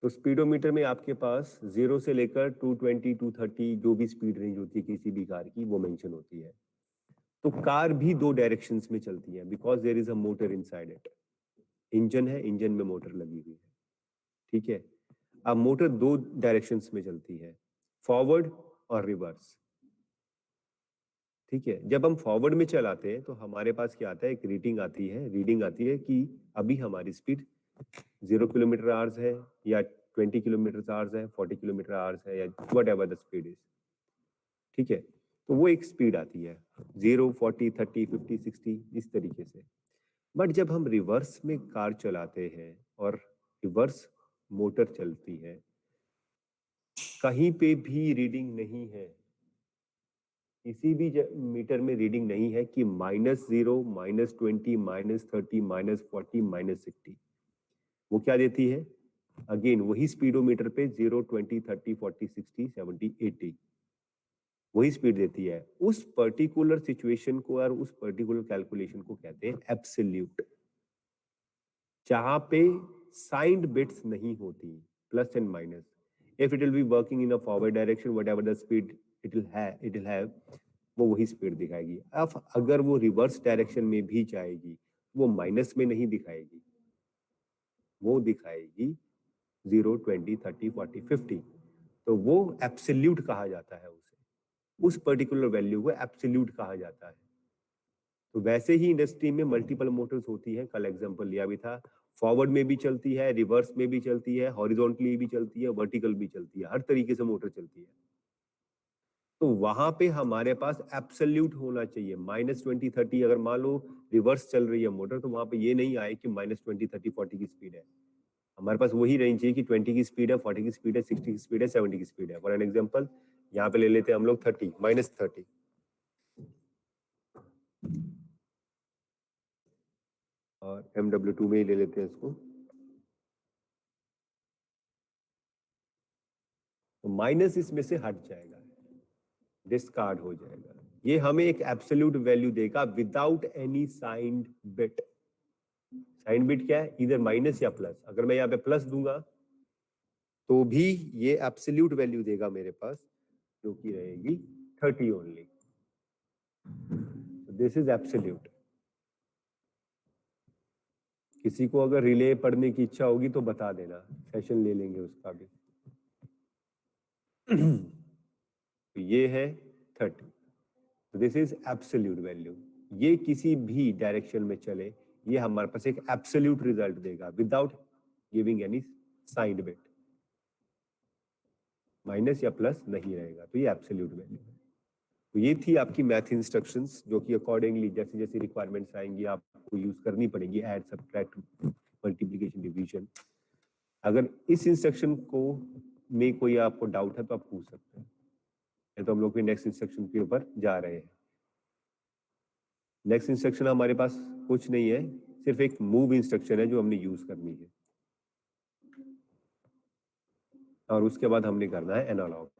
तो स्पीडोमीटर में आपके पास 0 से लेकर 220 230 जो भी स्पीड रेंज होती है किसी भी कार की वो मेंशन होती है। तो कार भी दो डायरेक्शंस में चलती है, because there is a motor inside it. Engine है, इंजन में मोटर लगी हुई है, ठीक है। अब मोटर दो डायरेक्शंस में चलती है, फॉरवर्ड और रिवर्स, ठीक है। जब हम फॉरवर्ड में चलाते हैं तो हमारे पास क्या आता है, एक रीडिंग आती है, रीडिंग आती है कि अभी हमारी स्पीड 0 किलोमीटर आवर्स है, या 20 किलोमीटर आवर्स है, 40 किलोमीटर आवर्स है, या what ever the speed is, ठीक है। तो वो एक स्पीड आती है 0 40 30 50 60 इस तरीके से। बट जब हम रिवर्स में कार चलाते हैं और रिवर्स मोटर चलती है, कहीं पे भी रीडिंग नहीं है, किसी भी मीटर में रीडिंग नहीं है कि -0 -20 -30 -40 -60। वो क्या देती है? अगेन वही स्पीडोमीटर पे 0 20 30 40 60 70 80 वही स्पीड देती है। उस पर्टिकुलर सिचुएशन को और उस पर्टिकुलर कैलकुलेशन को कहते हैं एब्सोल्यूट, जहां पे साइंड बिट्स नहीं होती, plus and minus. If it will be working in a forward direction, whatever the speed it will have, वो वही स्पीड दिखाएगी। अब अगर वो रिवर्स डायरेक्शन में भी जाएगी, वो माइनस में नहीं दिखाएगी, वो दिखाएगी 0 20 30 40 50। तो वो एब्सोल्यूट कहा जाता है, उसे उस पर्टिकुलर वैल्यू को एब्सोल्यूट कहा जाता है। तो वैसे ही इंडस्ट्री में मल्टीपल मोटर्स होती हैं, कल एग्जांपल लिया भी था, फॉरवर्ड में भी चलती है, रिवर्स में भी चलती है, हॉरिजॉन्टली भी चलती है, वर्टिकल भी चलती है, हर तरीके से मोटर चलती है। तो वहां पे हमारे पास एब्सोल्यूट होना चाहिए। -20 30 अगर मान लो रिवर्स चल रही है मोटर, तो वहां पे ये नहीं आए कि -20 30 40 की स्पीड है। हमारे पास वही रेंज चाहिए कि 20 की स्पीड है, 40 की स्पीड है, 60 की स्पीड है, 70 की स्पीड है। फॉर एन एग्जांपल यहाँ पे ले लेते हैं हम लोग 30 -30, और MW2 में ही ले लेते हैं इसको। तो माइनस इसमें से हट जाएगा, डिस्कार्ड हो जाएगा। ये हमें एक एब्सोल्यूट वैल्यू देगा without any signed bit. Signed bit क्या है? इधर माइनस या प्लस। अगर मैं यहाँ पे प्लस दूंगा तो भी ये एब्सोल्यूट वैल्यू देगा मेरे पास, जो कि रहेगी 30 ओनली। This is absolute. किसी को अगर रिले पढ़ने की इच्छा होगी तो बता देना, सेशन ले लेंगे उसका भी। तो ये है 30, तो दिस इज एब्सोल्यूट वैल्यू। ये किसी भी डायरेक्शन में चले, ये हमारे पास एक एब्सोल्यूट रिजल्ट देगा without giving any side bit, minus या प्लस नहीं रहेगा, तो ये एब्सोल्यूट वैल्यू है। तो ये थी आपकी मैथ इंस्ट्रक्शंस, जो कि अकॉर्डिंगली जैसे जैसे रिक्वायरमेंट्स आएंगी आपको यूज करनी पड़ेगी, ऐड सब्ट्रैक्ट मल्टीप्लिकेशन डिवीजन। अगर इस इंस्ट्रक्शन को में कोई आपको डाउट है तो आप पूछ सकते हैं, तो हम लोग नेक्स्ट इंस्ट्रक्शन के ऊपर जा रहे हैं। नेक्स्ट इंस्ट्रक्शन हमारे पास कुछ नहीं है, सिर्फ एक मूव इंस्ट्रक्शन है जो हमने यूज करनी है, और उसके बाद हमने करना है एनालॉग।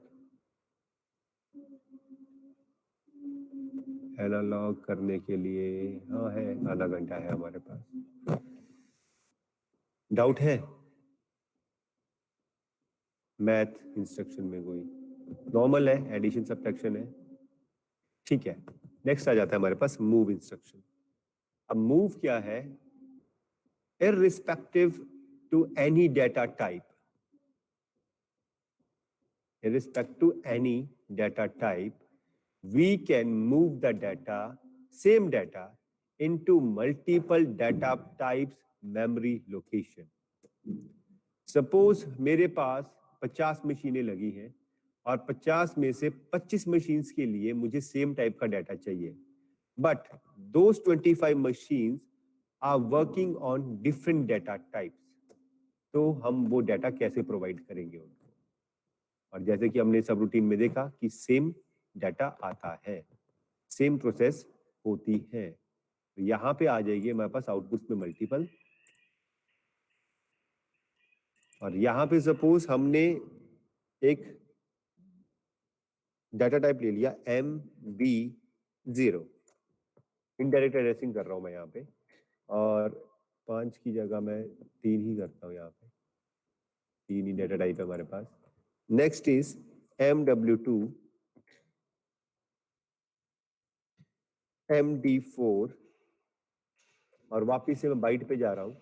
एनालॉग करने के लिए हाँ है, आधा घंटा है हमारे पास। डाउट है मैथ इंस्ट्रक्शन में कोई? नॉर्मल है, एडिशन सब्ट्रैक्शन है, ठीक है। नेक्स्ट आ जाता है हमारे पास मूव इंस्ट्रक्शन। अब मूव क्या है? irrespective to any data type, irrespective to any data type, we can move the data, same data, into multiple data types memory location. Suppose मेरे पास 50 मशीनें लगी हैं और 50 में से 25 मशीन्स के लिए मुझे सेम टाइप का डाटा चाहिए, but those 25 machines are working on different data types. तो हम वो डाटा कैसे प्रोवाइड करेंगे उनको? और जैसे कि हमने सब रूटीन में देखा कि सेम डाटा आता है, सेम प्रोसेस होती है, तो यहाँ पे आ जाएगी हमारे पास आउटपुट में मल्टीपल, और यहाँ पे सपोज हमने एक डाटा टाइप ले लिया MB0, इनडायरेक्ट एड्रेसिंग कर रहा हूँ मैं यहाँ पे, और 5 की जगह मैं 3 ही करता हूँ, यहाँ पे 3 ही डाटा टाइप है हमारे पास। नेक्स्ट इज MW2 MD4, और वापिस से मैं बाइट पे जा रहा हूं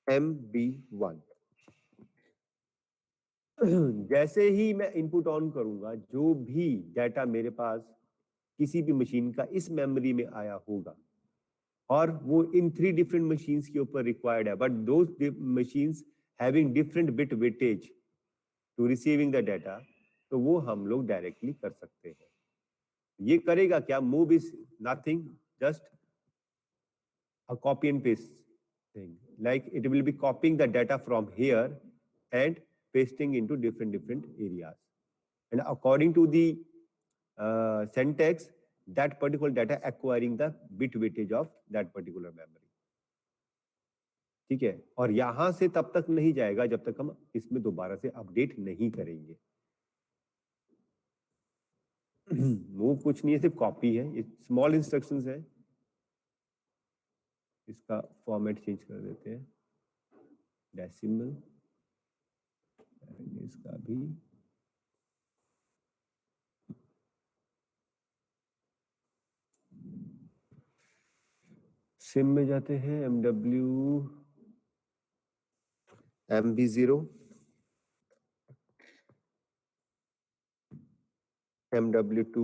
MB1। जैसे ही मैं इनपुट ऑन करूंगा, जो भी डाटा मेरे पास किसी भी मशीन का इस मेमोरी में आया होगा, और वो इन 3 डिफरेंट मशीन्स के ऊपर रिक्वायर्ड है, but those machines having different bit weightage to receiving the data, तो वो हम लोग डायरेक्टली कर सकते हैं। ये करेगा क्या? Move is nothing, just a copy and paste thing, like it will be copying the data from here and pasting into different areas, and according to the syntax, that particular data acquiring the bit weightage of that particular memory, ठीक है। और यहां से तब तक नहीं जाएगा जब तक हम इसमें दोबारा से अपडेट नहीं करेंगे। मूव कुछ नहीं है, सिर्फ कॉपी है, स्मॉल इंस्ट्रक्शंस है। इसका फॉर्मेट चेंज कर देते हैं, डेसिमल, इसका भी सिम में जाते हैं, MB0 MW2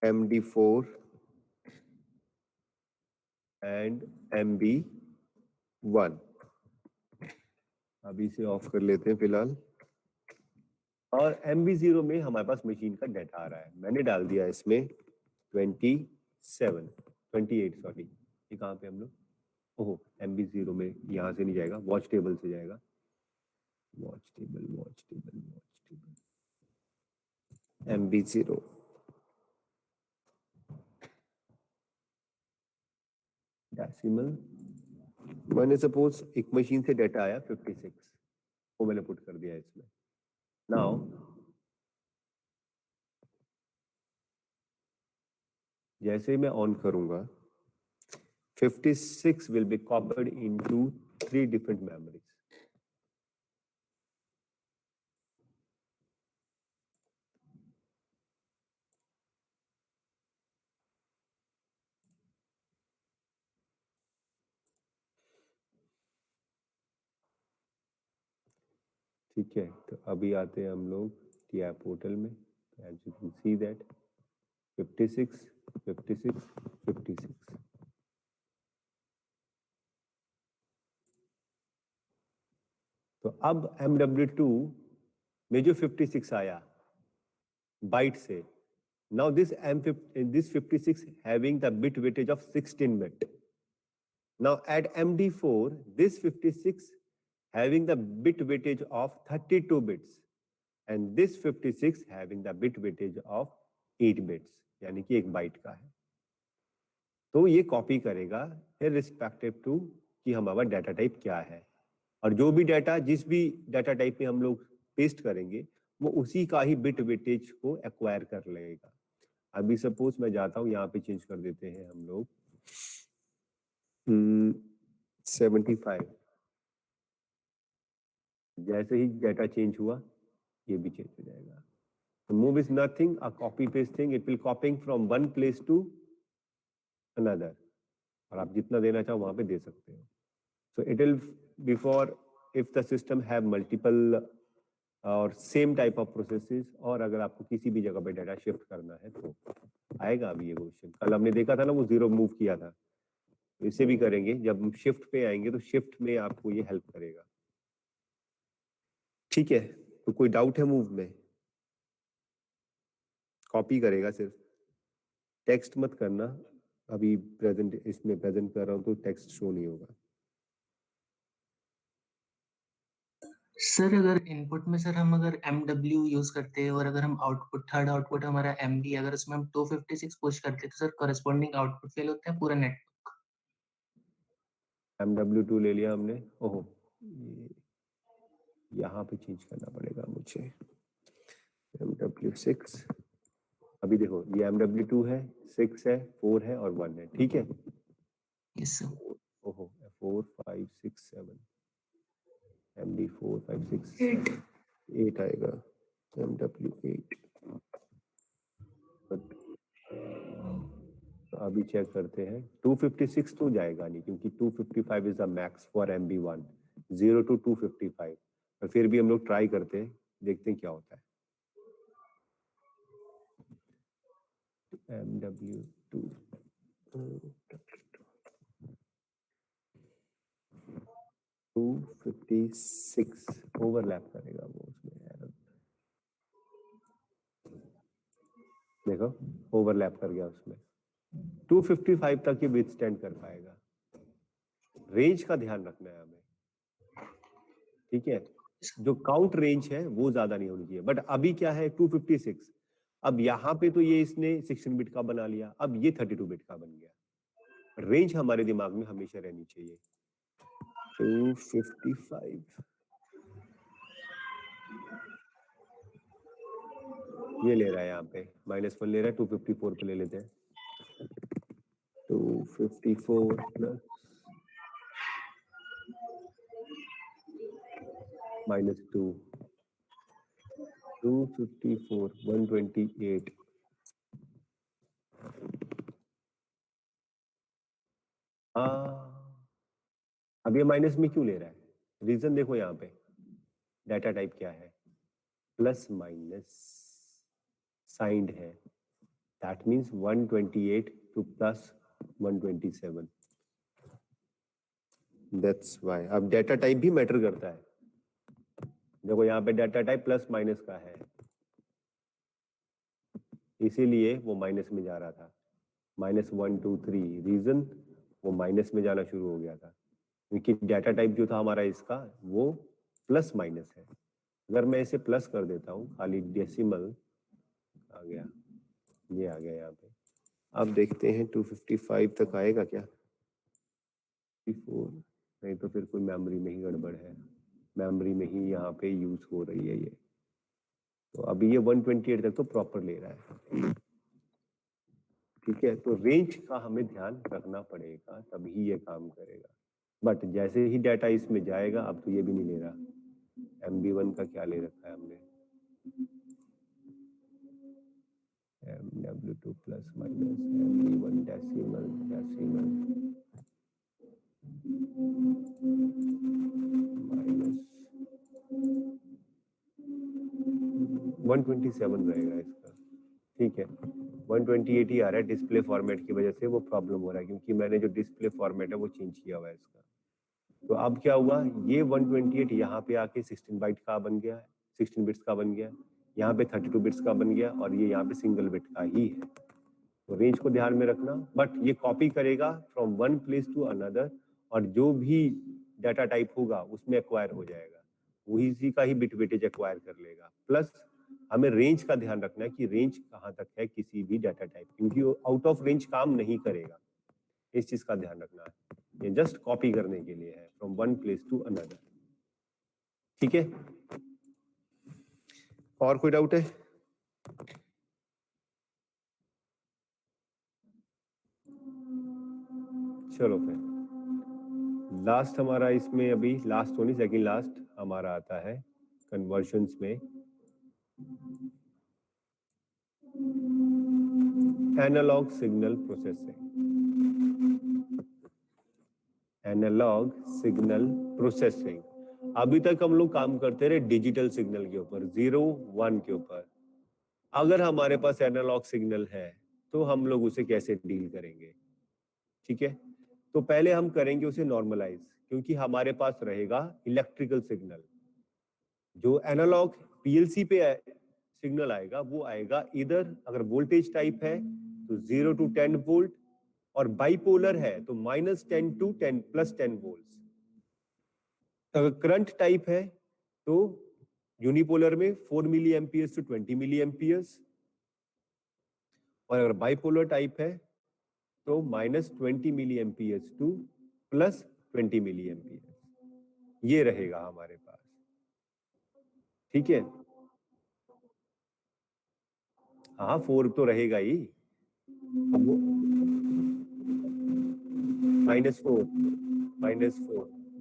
MD4 and MB1। अभी इसे ऑफ कर लेते हैं फिलहाल। और MB0 में हमारे पास मशीन का डाटा आ रहा है, मैंने डाल दिया इसमें 28 सॉरी, ये कहाँ पे हम लोग, ओहो MB0 में यहाँ से नहीं जाएगा, वॉच टेबल से जाएगा, वॉच टेबल MB0 डेसिमल। मैंने सपोज एक मशीन से डाटा आया 56, वो मैंने पुट कर दिया इसमें। नाउ जैसे मैं ऑन करूंगा, 56 will be copied into 3 different memories. ठीक है, तो अभी आते हैं हम लोग टीआई पोर्टल में। As you can see that 56 56 56। तो अब MW2 में जो 56 आया बाइट से, now this 56 having the bit weightage of 16 bit. Now at MD4 this 56 having the bit weightage of 32 bits and this 56 having the bit weightage of 8 bits, यानी कि 1 bite का है। तो ये कॉपी करेगा irrespective to कि हमारा डाटा टाइप क्या है, और जो भी डाटा जिस भी डाटा टाइप में हम लोग पेस्ट करेंगे वो उसी का ही बिट वेटेज को एक्वायर कर लेगा। अभी सपोज मैं जाता हूँ, यहाँ पे चेंज कर देते हैं हम लोग 75। जैसे ही डाटा चेंज हुआ ये भी चेंज हो जाएगा। तो move is nothing a copy paste thing, it will copying from one place to another, और आप जितना देना चाहो वहां पे दे सकते हो। So it will before if the system have multiple और सेम टाइप ऑफ प्रोसेसेस, और अगर आपको किसी भी जगह पे डाटा शिफ्ट करना है तो आएगा। अभी ये क्वेश्चन कल हमने देखा था ना, वो 0 मूव किया था, इसे भी करेंगे। जब हम शिफ्ट पे आएंगे तो शिफ्ट में आपको ये हेल्प करेगा। ठीक है, तो कोई डाउट है मूव में? कॉपी करेगा सिर्फ, टेक्स्ट मत करना। अभी प्रेजेंट इसमें प्रेजेंट कर रहा हूँ तो टेक्स्ट शो नहीं होगा। सर अगर इनपुट में सर हम अगर MW यूज करते हैं और अगर हम आउटपुट थर्ड आउटपुट हमारा MD, अगर उसमें हम 256 पुश करते हैं तो सर करस्पॉन्डिंग आउटपुट फेल होता है पूरा नेटवर्क। MW2 ले लिया हमने। ओहो, यहाँ पे चेंज करना पड़ेगा मुझे। MW6, अभी देखो ये MW2 है, 6 है, 4 है और 1 है। ठीक है, यस सर। ओहो 4 5 6 7 MD 4 5 6 7 8 आएगा। MW8 तो अभी चेक करते हैं। 256 तो जाएगा नहीं, क्योंकि 255 is the max for MB1, 0 to 255। पर फिर भी हम लोग ट्राई करते हैं, देखते हैं क्या होता है। MW2 256 ओवरलैप करेगा वो उसमें, देखो ओवरलैप कर गया उसमें। 255 तक ही विथस्टैंड कर पाएगा। रेंज का ध्यान रखना है हमें, ठीक है। जो काउंट रेंज है वो ज्यादा नहीं होनी चाहिए। बट अभी क्या है 256, अब यहाँ पे तो ये इसने 16 बिट का बना लिया, अब ये 32 बिट का बन गया। रेंज हमारे दिमाग में हमेशा रहनी चाहिए। 255 ये ले रहा है, यहाँ पे -1 ले रहा है, 254 पे ले लेते हैं। 254 प्लस -2, 254 128। अब ये माइनस में क्यों ले रहा है? रीजन देखो यहाँ पे, डाटा टाइप क्या है, प्लस माइनस साइंड है। That means 128 two plus 127। That's why. अब डाटा टाइप भी मैटर करता है। देखो यहाँ पे डाटा टाइप प्लस माइनस का है, इसीलिए वो माइनस में जा रहा था। -1 2 3 रीजन वो माइनस में जाना शुरू हो गया था, क्योंकि डाटा टाइप जो था हमारा इसका वो प्लस माइनस है। अगर मैं इसे प्लस कर देता हूँ, खाली डेसिमल आ गया, ये आ गया यहाँ पे। अब देखते हैं 255 तक आएगा क्या? 54 नहीं तो फिर कोई मेमोरी में ही गड़बड़ है, मेमोरी में ही यहाँ पे यूज हो रही है ये। तो अभी ये 128 तक तो प्रॉपर ले रहा है। ठीक है, तो रेंज का हमें ध्यान रखना पड़ेगा, तभी ये काम करेगा। बट जैसे ही डाटा इसमें जाएगा, अब तो ये भी नहीं ले रहा। MB1 का क्या ले रखा है हमने, MW2 plus minus MB1 decimal decimal minus 127 रहेगा इसका, ठीक है। 128 ही आ रहा है, डिस्प्ले फॉर्मेट की वजह से वो प्रॉब्लम हो रहा है, क्योंकि मैंने जो डिस्प्ले फॉर्मेट है वो चेंज किया हुआ है इसका। तो अब क्या हुआ, ये 128 यहाँ पे आके 16 बाइट का बन गया है, 16 बिट्स का बन गया, यहाँ पे 32 बिट्स का बन गया, और ये यहाँ पे सिंगल बिट का ही है। तो रेंज को ध्यान में रखना, बट ये कॉपी करेगा from one place to another, और जो भी डाटा टाइप होगा उसमें एक्वायर हो जाएगा, वही इसी का ही बिट वेटेज एक्वायर कर लेगा। प्लस हमें रेंज का ध्यान रखना है कि रेंज कहाँ तक है किसी भी डाटा टाइप, क्योंकि वो आउट ऑफ रेंज काम नहीं करेगा, इस चीज का ध्यान रखना है। ये जस्ट कॉपी करने के लिए है from one place to another, ठीक है। और कोई डाउट है? चलो फिर लास्ट हमारा इसमें, अभी लास्ट तो नहीं, सेकंड लास्ट हमारा आता है कन्वर्जन्स में analog signal processing. Analog signal processing, अभी तक हम लोग काम करते रहे डिजिटल सिग्नल के ऊपर, 0 1 के ऊपर। अगर हमारे पास एनालॉग सिग्नल है तो हम लोग उसे कैसे डील करेंगे, ठीक है। तो पहले हम करेंगे उसे नॉर्मलाइज, क्योंकि हमारे पास रहेगा इलेक्ट्रिकल सिग्नल। जो एनालॉग पीएलसी पे सिग्नल आएगा वो आएगा इधर, अगर वोल्टेज टाइप है तो 0 to 10 वोल्ट, और बाइपोलर है तो -10 to 10 +10 वोल्ट। अगर करंट टाइप है तो यूनिपोलर में 4 milli amperes to 20 milli amperes, और अगर बाइपोलर टाइप है तो -20 milli amperes to +20 milli amperes, ये रहेगा हमारे पास, ठीक है। हाँ 4 तो रहेगा ही, अब वो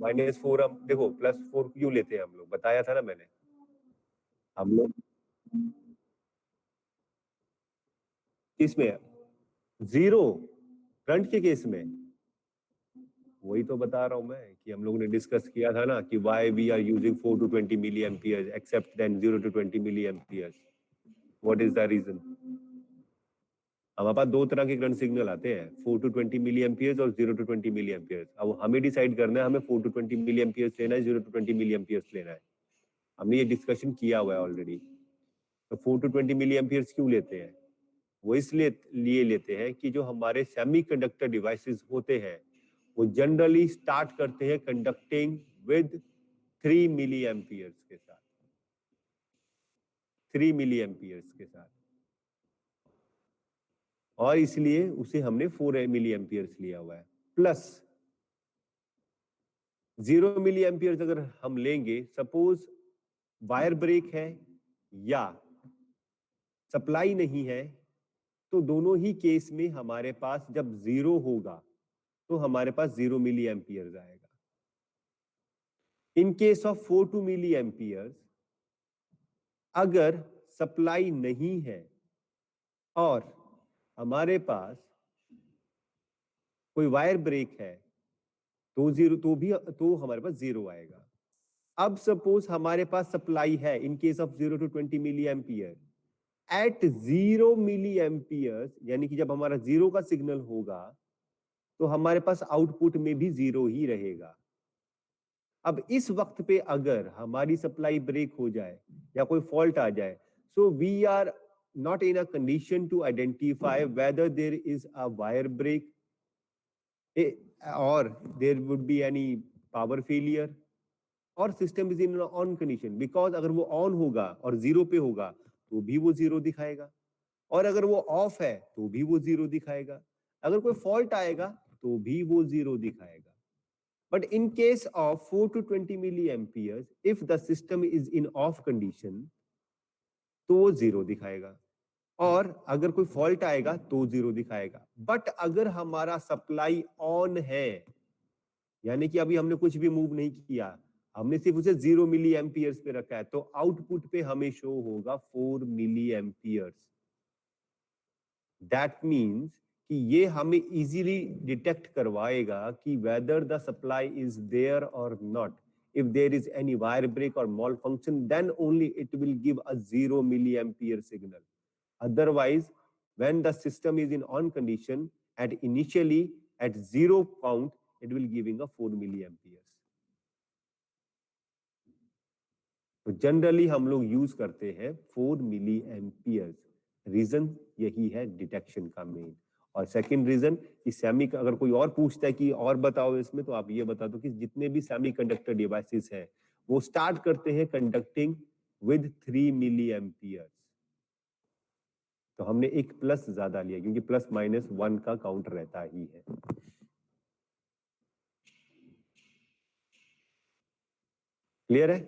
-4 हम देखो, +4 क्यों लेते हैं हम लोग, बताया था ना मैंने, हम लोग किसमें 0 करंट के केस में, वही तो बता रहा हूं मैं कि हम लोगों ने डिस्कस किया था ना कि why we are using 4 to 20 milli amperes except then 0 to 20 milli amperes, what is the reason. हमारे पास दो तरह के करंट सिग्नल आते हैं, 4 to 20 मिली एम्पियर्स और 0 to 20 मिली एम्पियर्स। अब हमें डिसाइड करना है हमें 4 to 20 मिली एम्पियर्स लेना है, 0 to 20 मिली एम्पियर्स लेना है, हमने ये डिस्कशन किया हुआ है ऑलरेडी। तो 4 to 20 मिली एम्पियर्स क्यों लेते हैं, वो इसलिए लेते हैं कि जो हमारे सेमीकंडक्टर डिवाइसेस होते हैं वो जनरली स्टार्ट करते हैं कंडक्टिंग विद 3 मिली एम्पियर्स के साथ, 3 मिली एम्पियर्स के साथ, और इसलिए उसे हमने 4 मिली एम्पियर्स लिया हुआ है। प्लस 0 मिली एम्पियर्स अगर हम लेंगे, सपोज वायर ब्रेक है या सप्लाई नहीं है, तो दोनों ही केस में हमारे पास जब 0 होगा तो हमारे पास 0 मिली एम्पियर्स आएगा। In case of 4 to milli amperes, अगर सप्लाई नहीं है और हमारे पास कोई वायर ब्रेक है तो 0 तो हमारे पास 0 आएगा। अब सपोज हमारे पास सप्लाई है in case of 0 to 20 milli ampere, at 0 milli amperes, यानी कि जब हमारा 0 का सिग्नल होगा तो हमारे पास आउटपुट में भी 0 ही रहेगा। अब इस वक्त पे अगर हमारी सप्लाई ब्रेक हो जाए या कोई फॉल्ट आ जाए, so we are not in a condition to identify whether there is a wire break or there would be any power failure or system is in an on condition, because अगर वो on होगा और 0 पे होगा तो भी वो 0 दिखाएगा, और अगर वो ऑफ है तो भी वो 0 दिखाएगा, अगर कोई फॉल्ट आएगा तो भी वो 0 दिखाएगा। But in case of 4 to 20 milliamperes, if the system is in off condition, तो वो 0 दिखाएगा, और अगर कोई फॉल्ट आएगा तो 0 दिखाएगा। बट अगर हमारा सप्लाई ऑन है, यानी कि अभी हमने कुछ भी मूव नहीं किया, हमने सिर्फ उसे 0 मिली एम्पियर्स पे रखा है, तो आउटपुट पे हमें शो होगा 4 मिली एम्पियर्स। दैट मीन्स कि ये हमें इजीली डिटेक्ट करवाएगा कि whether the supply is there or not. if there is any wire break or malfunction, then only it will give a 0 milliampere signal. Otherwise, when the system is in on condition, at initially at 0 count, it will giving a 4 milliamperes. तो generally हम लोग use करते हैं 4 milli amperes. Reason यही है detection का main. और second reason कि सेमी, अगर कोई और पूछता है कि और बताओ इसमें, तो आप ये बता दो कि जितने भी सेमीकंडक्टर डिवाइसेस हैं वो स्टार्ट करते हैं कंडक्टिंग विद 3 मिली एम्पियर्स. तो हमने एक प्लस ज्यादा लिया क्योंकि प्लस माइनस 1 का काउंट रहता ही है. क्लियर है?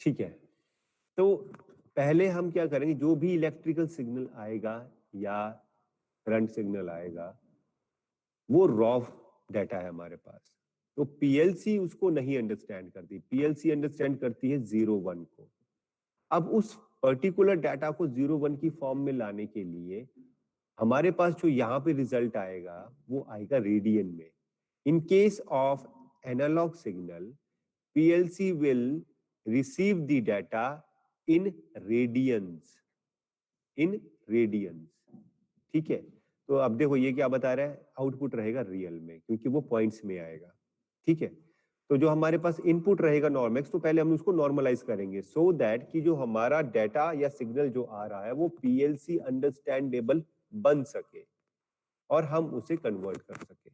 ठीक है. तो पहले हम क्या करेंगे, जो भी इलेक्ट्रिकल सिग्नल आएगा या करंट सिग्नल आएगा वो रॉ डाटा है हमारे पास. तो पीएलसी उसको नहीं अंडरस्टैंड करती. पीएलसी अंडरस्टैंड करती है 0-1 को. अब उस पर्टिकुलर डाटा को 0-1 की फॉर्म में लाने के लिए हमारे पास जो यहाँ पे रिजल्ट आएगा वो आएगा रेडियन में. In case of analog signal, PLC will receive the data in radians. ठीक है. तो अब देखो ये क्या बता रहा है, आउटपुट रहेगा रियल में क्योंकि वो पॉइंट्स में आएगा. ठीक है. तो जो हमारे पास इनपुट रहेगा नॉर्मेक्स, तो पहले हम उसको नॉर्मलाइज करेंगे सो दैट कि जो हमारा डाटा या सिग्नल जो आ रहा है वो पीएलसी अंडरस्टैंडेबल बन सके और हम उसे कन्वर्ट कर सके.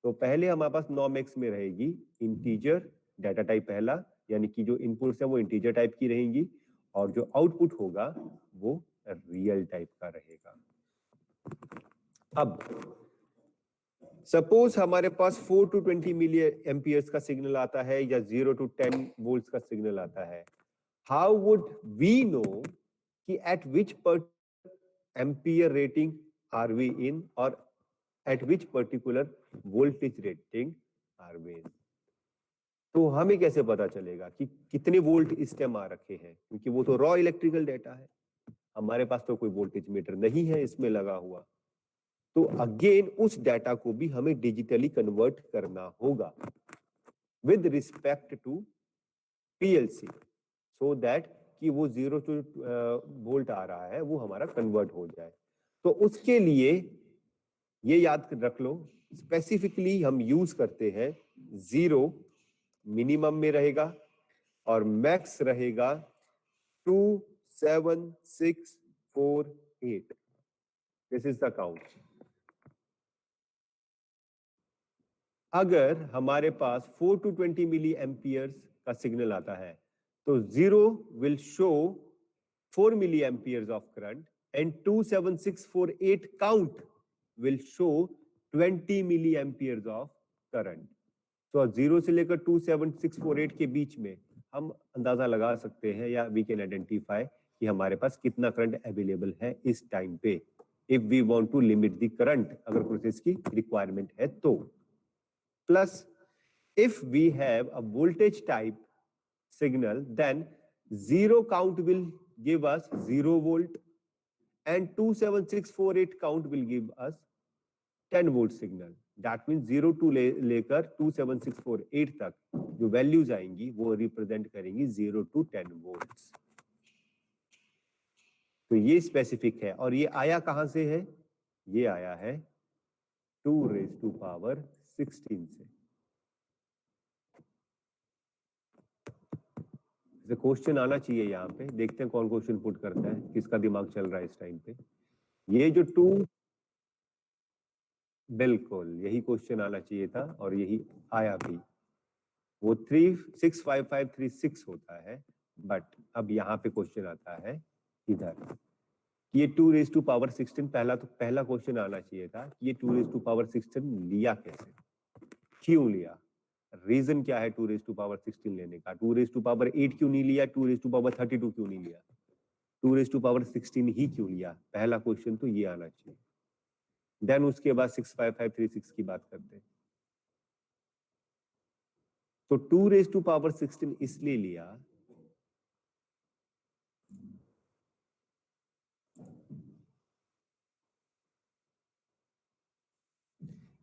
तो पहले हमारे पास नॉर्मेक्स में रहेगी इंटीजर डाटा टाइप पहला, यानी कि जो इनपुट्स है वो इंटीजर टाइप की रहेंगी और जो आउटपुट होगा वो रियल टाइप का रहेगा. अब सपोज हमारे पास 4 to 20 मिली एम्पियर्स का सिग्नल आता है या 0 to 10 वोल्ट्स का सिग्नल आता है. हाउ वुड वी नो कि at which ampere rating are we in और at which particular voltage rating are we in. तो हमें कैसे पता चलेगा कि कितने वोल्ट इस टाइम आ रखे हैं, क्योंकि वो तो रॉ इलेक्ट्रिकल डेटा है. हमारे पास तो कोई वोल्टेज मीटर नहीं है इसमें लगा हुआ. तो अगेन उस डाटा को भी हमें डिजिटली कन्वर्ट करना होगा with respect to PLC, so that कि वो 0 to वोल्ट आ रहा है वो हमारा कन्वर्ट हो जाए. तो उसके लिए ये याद रख लो, स्पेसिफिकली हम यूज करते हैं 0 मिनिमम में रहेगा और मैक्स रहेगा 27648. This is the count. अगर हमारे पास 4 to 20 मिली एम्पियर्स का सिग्नल आता है तो 0 will show 4 milli amperes of current and 27648 count will show 20 milli amperes of current. तो 0 से लेकर 27648 के बीच में हम अंदाजा लगा सकते हैं या वी कैन आइडेंटिफाई कि हमारे पास कितना करंट अवेलेबल है इस टाइम पे, if we want to limit the current, अगर प्रोसेस की रिक्वायरमेंट है तो. Plus, if we have a voltage type signal, then 0 count will give us 0 volt and 27648 count will give us 10 volt signal. That means 0 to लेकर 27648 तक जो values आएंगी वो represent करेंगी 0 to 10 volts. तो ये स्पेसिफिक है और ये आया कहां से है? ये आया है 2⁻16 से. क्वेश्चन आना चाहिए यहाँ पे, देखते हैं कौन क्वेश्चन पुट करता है, किसका दिमाग चल रहा है इस टाइम पे. ये जो 2, बिल्कुल यही क्वेश्चन आना चाहिए था और यही आया भी. वो 365536 होता है, बट अब यहाँ पे क्वेश्चन आता है इधर. ये 2⁻16 पहला क्वेश्चन आना चाहिए था. ये 2⁻16 लिया कैसे, क्यों लिया, रीजन क्या है 2⁻16 लेने का. 2⁻8 क्यों नहीं लिया, 2⁻32 क्यों नहीं लिया, 2⁻16 ही क्यों लिया. पहला क्वेश्चन तो ये आना चाहिए. देन उसके बाद 65536 की बात करते हैं. तो 2⁻16 इसलिए लिया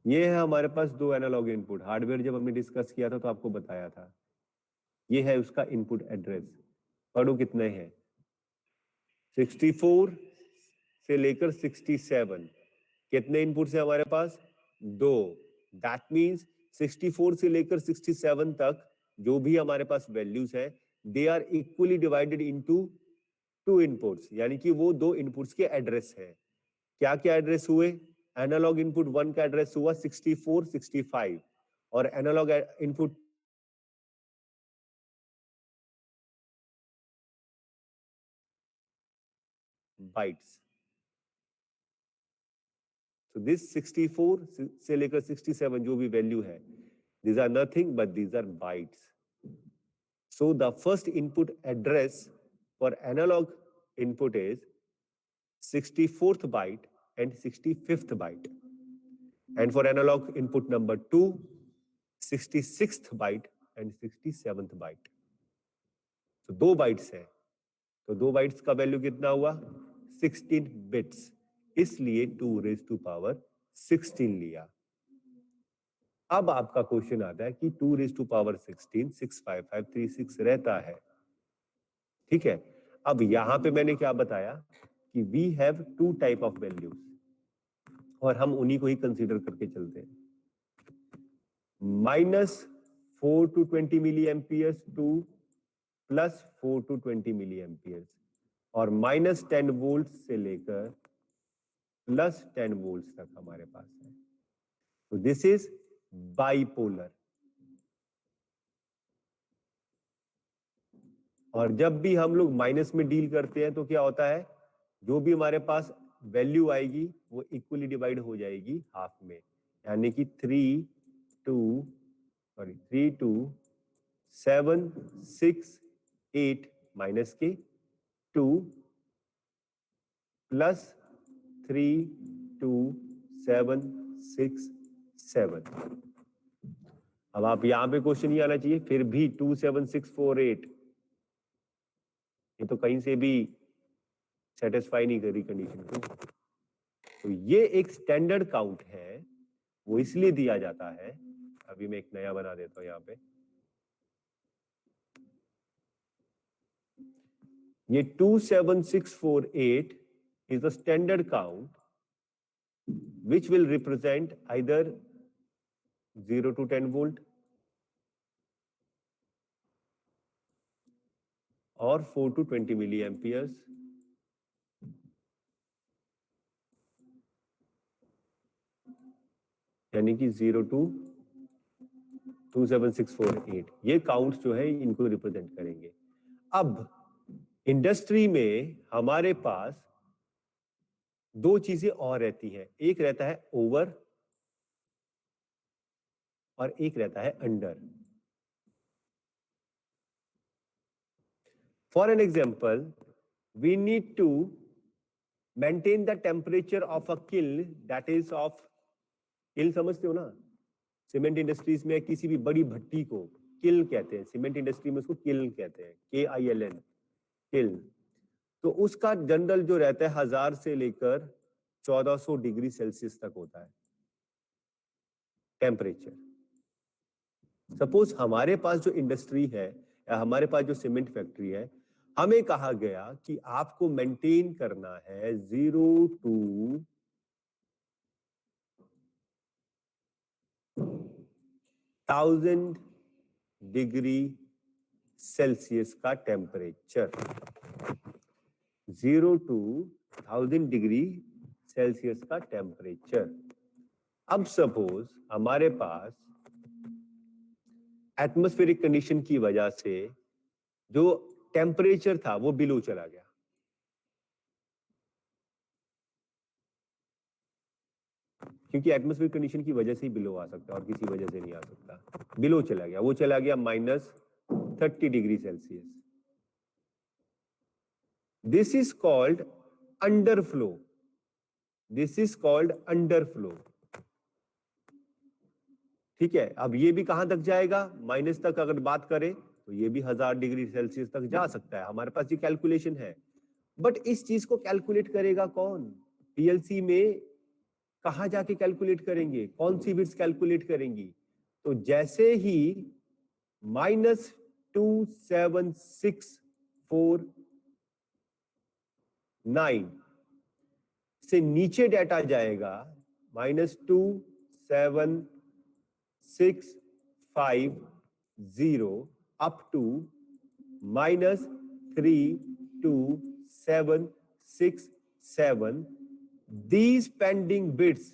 ये है हमारे पास दो एनालॉग इनपुट। हार्डवेयर जब हमने डिस्कस किया था तो आपको बताया था, ये है उसका इनपुट एड्रेस। पढ़ो कितने हैं, 64 से लेकर 67। कितने इनपुट है हमारे पास, दो। दैट मींस 64 से लेकर 67 तक जो भी हमारे पास वैल्यूज है, they are equally divided into two inputs, यानी कि वो दो इनपुट्स के एड्रेस है। क्या क्या एड्रेस हुए, एनालॉग इनपुट 1 का एड्रेस हुआ 64 65 और analog input bytes. So this 64 से लेकर 67 जो भी वैल्यू है, these are nothing but these are bytes. So the first input address for analog input is 64th byte and 65th byte. And for analog input number 2, 66th byte and 67th byte. So 2 bytes है, तो 2 bytes का value कितना हुआ, 16 bits, इसलिए 2 raised to power 16 लिया। अब आपका question आता है कि 2 raised to power 16 65536 रहता है, ठीक है। अब यहां पे मैंने क्या बताया कि we have two type of values और हम उन्हीं को ही कंसीडर करके चलते हैं। -4 to 20 milli amperes to +4 to 20 milli amperes और -10 वोल्ट से लेकर +10 वोल्ट तक हमारे पास है। तो दिस इज बाइपोलर। और जब भी हम लोग माइनस में डील करते हैं तो क्या होता है, जो भी हमारे पास वैल्यू आएगी वो इक्वली डिवाइड हो जाएगी हाफ में, यानी कि 3 2 7 6 8 माइनस के 2 प्लस 3 2 7 6 7। अब आप यहां पे क्वेश्चन ये आना चाहिए फिर भी 2 7 6 4 8, ये तो कहीं से भी सेटिस्फाई नहीं करी कंडीशन को। तो ये एक स्टैंडर्ड काउंट है, वो इसलिए दिया जाता है। अभी मैं एक नया बना देता हूं यहां पे, ये 27648 is the standard count which will represent either 0 to 10 volt or 4 to 20 milliamperes यानी कि 0 to 27648, ये काउंट्स जो है इनको रिप्रेजेंट करेंगे। अब इंडस्ट्री में हमारे पास दो चीजें और रहती हैं, एक रहता है ओवर और एक रहता है under. For an example, we need to maintain the temperature of a kiln that is of, kiln समझते हो ना, सीमेंट इंडस्ट्रीज में किसी भी बड़ी भट्टी को किल्न कहते हैं, सीमेंट इंडस्ट्री में उसको किल्न कहते हैं, KILN, किल्न। तो उसका जनरल जो रहता है 1000 से लेकर 1400 डिग्री सेल्सियस तक होता है टेम्परेचर। सपोज हमारे पास जो इंडस्ट्री है या हमारे पास जो सीमेंट फैक्ट्री है, हमें कहा गया कि आपको मेंटेन करना है 0 to 1000 डिग्री सेल्सियस का टेम्परेचर, 0 to 1000 डिग्री सेल्सियस का टेम्परेचर। अब सपोज हमारे पास एटमॉस्फेरिक कंडीशन की वजह से जो टेम्परेचर था वो बिलो चला गया, क्योंकि एटमॉस्फेरिक कंडीशन की वजह से ही बिलो आ सकता है और किसी वजह से नहीं आ सकता। बिलो चला गया, वो चला गया -30 degree Celsius. This is called underflow, this is called underflow, ठीक है। अब ये भी कहां तक जाएगा, माइनस तक अगर बात करें तो ये भी 1000 डिग्री सेल्सियस तक जा सकता है, हमारे पास ये कैलकुलेशन है। बट इस चीज को कैलकुलेट करेगा कौन, पीएलसी में कहाँ जाके कैलकुलेट करेंगे, कौन सी बिट्स कैलकुलेट करेंगी? तो जैसे ही -27649 से नीचे डाटा जाएगा, -2760 up to -32767, these pending bits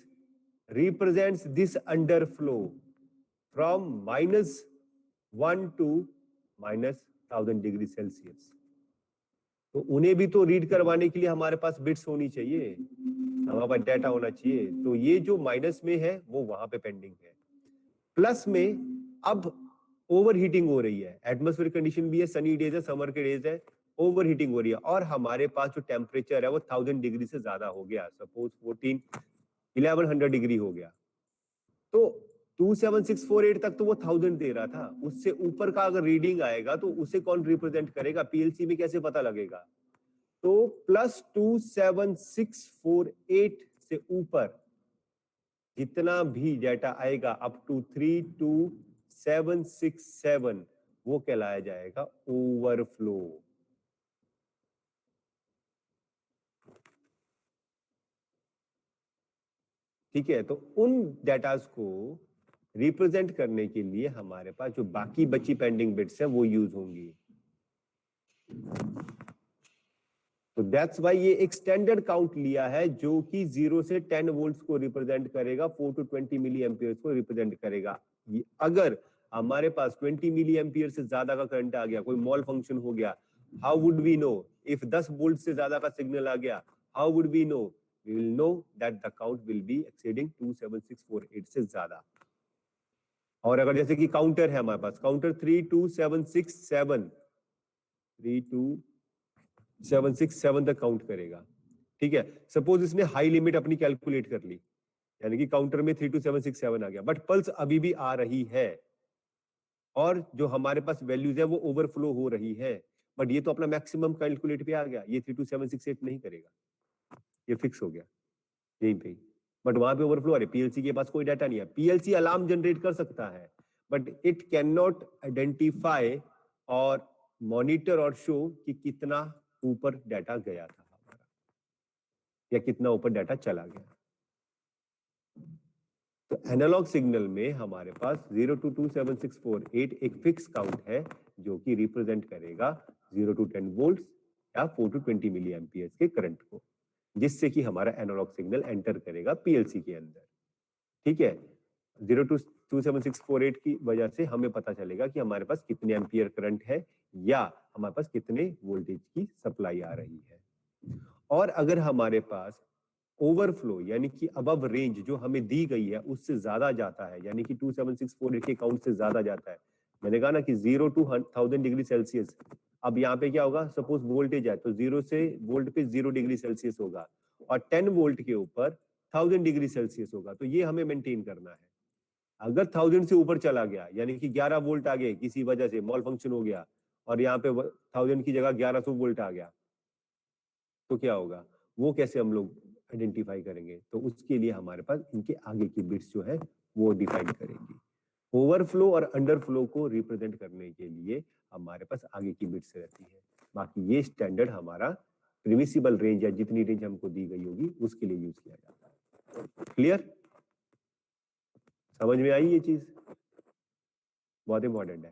represents this underflow from -1 to -1000 degree Celsius. तो उन्हें भी तो रीड करवाने के लिए हमारे पास बिट्स होनी चाहिए, हमारे पास डाटा होना चाहिए। तो ये जो माइनस में है वो वहां पे पेंडिंग है। प्लस में अब ओवर हीटिंग हो रही है, एटमॉस्फेयर कंडीशन भी है, सनी डेज है, समर के डेज है, ओवर हीटिंग हो रही है और हमारे पास जो टेम्परेचर है वो 1000 डिग्री से ज्यादा हो गया, सपोज 1100 डिग्री हो गया। तो 27648 तक तो वो 1000 दे रहा था, उससे ऊपर का अगर रीडिंग आएगा तो उसे कौन रिप्रेजेंट करेगा, पीएलसी में कैसे पता लगेगा? तो +27648 से ऊपर जितना भी डाटा आएगा अप टू 32767 वो कहलाया जाएगा ओवरफ्लो। ठीक है, तो उन डाटास को रिप्रेजेंट करने के लिए हमारे पास जो बाकी बची पेंडिंग बिट्स है वो यूज होंगी। तो दैट्स वाई ये एक स्टैंडर्ड काउंट लिया है जो कि 0 से 10 वोल्ट्स को रिप्रेजेंट करेगा, 4 to 20 मिली एम्पियर्स को रिप्रेजेंट करेगा। अगर हमारे पास 20 मिली एम्पियर से ज्यादा का करंट आ गया, कोई मॉल फंक्शन हो गया, हाउ वुड वी नो? इफ 10 वोल्ट से ज्यादा का सिग्नल आ गया, how would we know? We will know that the count will be exceeding 27648 से ज्यादा। और अगर जैसे कि काउंटर है हमारे पास, काउंटर 32767 तक काउंट करेगा। ठीक है, सपोज इसने हाई लिमिट अपनी कैलकुलेट कर ली, यानी कि काउंटर में 32767 आ गया, बट पल्स अभी भी आ रही है और जो हमारे पास वैल्यूज है वो ओवरफ्लो हो रही है, बट ये तो अपना मैक्सिमम कैलकुलेट पे आ गया, ये 32768 नहीं करेगा, ये फिक्स हो गया यहीं पे। बट वहां पे ओवरफ्लो आ रही, पीएलसी के पास कोई डाटा नहीं है। पीएलसी अलार्म जनरेट कर सकता है but it can not identify और मॉनिटर और शो कि कितना ऊपर डाटा गया था हमारा या कितना ऊपर डाटा चला गया। तो एनालॉग सिग्नल में हमारे पास 0 to 27648 एक फिक्स काउंट है जो कि रिप्रेजेंट करेगा 0 to 10 वोल्ट्स या 4 to 20 मिली एम्पियर्स के करंट को, जिससे कि हमारा एनालॉग सिग्नल एंटर करेगा पीएलसी के अंदर। ठीक है, 0 to 27648 की वजह से हमें पता चलेगा कि हमारे पास कितने एम्पियर करंट है या हमारे पास कितने वोल्टेज की सप्लाई आ रही है। और अगर हमारे पास ओवरफ्लो यानी कि अबव रेंज जो हमें दी गई है उससे ज्यादा जाता है, यानी कि 27648 के काउंट से ज्यादा जाता है, मैंने कहा ना कि 0 to 1000 डिग्री सेल्सियस। अब यहाँ पे क्या होगा, सपोज वोल्टेज है तो 0 से वोल्ट पे 0 डिग्री सेल्सियस होगा और 10 वोल्ट के ऊपर 1000 डिग्री सेल्सियस होगा। तो ये हमें मेंटेन करना है। अगर 1000 से ऊपर चला गया यानी कि 11 वोल्ट आ गए, किसी वजह से मॉल फंक्शन हो गया और यहाँ पे 1000 की जगह 1100 वोल्ट आ गया, तो क्या होगा, वो कैसे हम लोग आइडेंटिफाई करेंगे? तो उसके लिए हमारे पास इनके आगे की बिट्स जो है वो डिफाइन करेंगी। ओवरफ्लो और अंडरफ्लो को रिप्रेजेंट करने के लिए हमारे पास आगे की बिट्स रहती है। बाकी ये स्टैंडर्ड हमारा परमिसिबल रेंज या जितनी रेंज हमको दी गई होगी उसके लिए यूज किया जाता है। क्लियर? समझ में आई ये चीज? बहुत इंपॉर्टेंट है।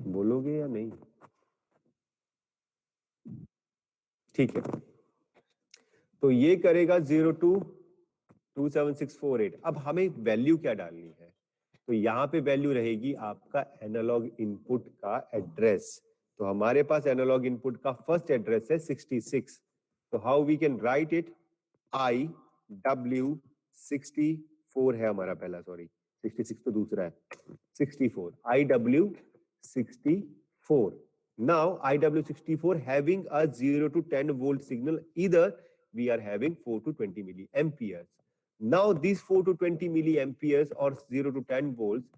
बोलोगे या नहीं? ठीक है, तो ये करेगा 0 to 27648। अब हमें वैल्यू क्या डालनी है? तो यहाँ पे वैल्यू रहेगी आपका एनालॉग इनपुट का एड्रेस। तो हमारे पास एनालॉग इनपुट का फर्स्ट एड्रेस है 66। तो how we can write it, IW64 है हमारा पहला, सॉरी 66 तो दूसरा है, 64 IW64। Now IW64 having a 0 to 10 volt signal, either we are having 4 to 20 milliamperes. Now these 4 to 20 milliamperes or 0 to 10 volts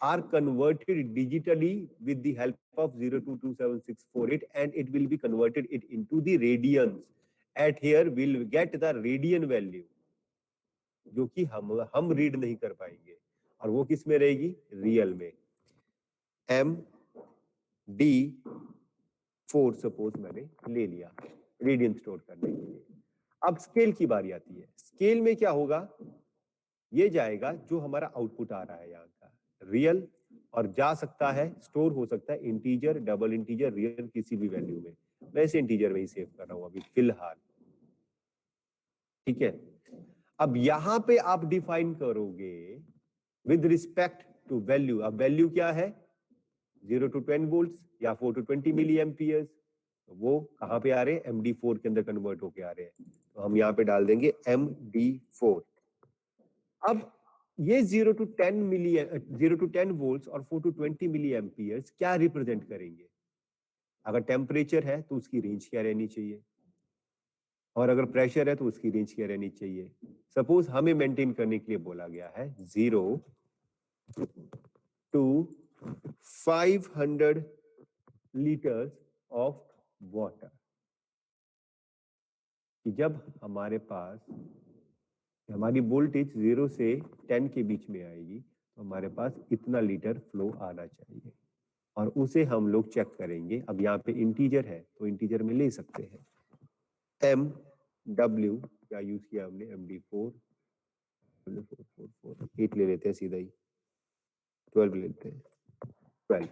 are converted digitally with the help of 0227648 and it will be converted it into the radians. At here we'll get the radian value जो कि हम read नहीं कर पाएंगे और वो किस में रहेगी, रियल में। MD4 सपोज मैंने ले लिया रेडियन स्टोर करने के लिए। अब स्केल की बारी आती है। स्केल में क्या होगा, ये जाएगा जो हमारा आउटपुट आ रहा है यहाँ का रियल, और जा सकता है स्टोर हो सकता है इंटीजर, डबल इंटीजर, रियल, किसी भी वैल्यू में। मैं इसे इंटीजर में ही सेव कर रहा हूँ अभी फिलहाल, ठीक है। अब यहाँ पे आप डिफाइन करोगे विद रिस्पेक्ट टू वैल्यू। अब वैल्यू क्या है, 0 to 10 वोल्ट्स या 4 to 20 मिली एम्पियर्स। तो वो कहाँ पे आ रहे हैं, MD4 के अंदर कन्वर्ट होके आ रहे हैं। तो हम यहाँ पे डाल देंगे MD4। अब ये 0 to 10 वोल्ट्स और 4 to 20 मिली एम्पियर्स क्या रिप्रेजेंट करेंगे। अगर टेम्परेचर है तो उसकी रेंज क्या रहनी चाहिए, और अगर प्रेशर है तो उसकी रेंज क्या रहनी चाहिए। सपोज हमें मेंटेन करने के लिए बोला गया है 0 to 500 लीटर्स ऑफ वाटर, कि जब हमारे पास हमारी वोल्टेज 0 से 10 के बीच में आएगी तो हमारे पास इतना लीटर फ्लो आना चाहिए, और उसे हम लोग चेक करेंगे। अब यहाँ पे इंटीजर है तो इंटीजर में ले सकते हैं। MW क्या यूज किया हमने, MD4 8 ले लेते हैं सीधा ही, 12 लेते हैं, 12।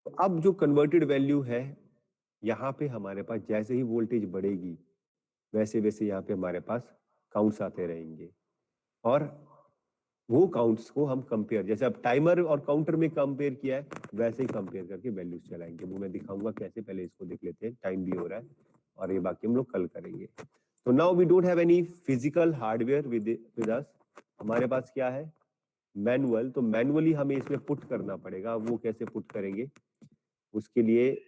तो अब जो कन्वर्टेड वैल्यू है, यहाँ पे हमारे पास जैसे ही वोल्टेज बढ़ेगी वैसे वैसे यहाँ पे हमारे पास काउंट्स आते रहेंगे, और वो काउंट्स को हम कंपेयर, जैसे अब टाइमर और काउंटर में कंपेयर किया है वैसे ही कंपेयर करके वैल्यूज चलाएंगे। वो मैं दिखाऊंगा कैसे, पहले इसको देख लेते हैं, टाइम भी हो रहा है और ये बाकी हम लोग कल करेंगे। तो now we don't have any physical hardware with us. हमारे पास क्या है, मैनुअल। तो मैनुअली हमें इसमें पुट करना पड़ेगा। वो कैसे पुट करेंगे, उसके लिए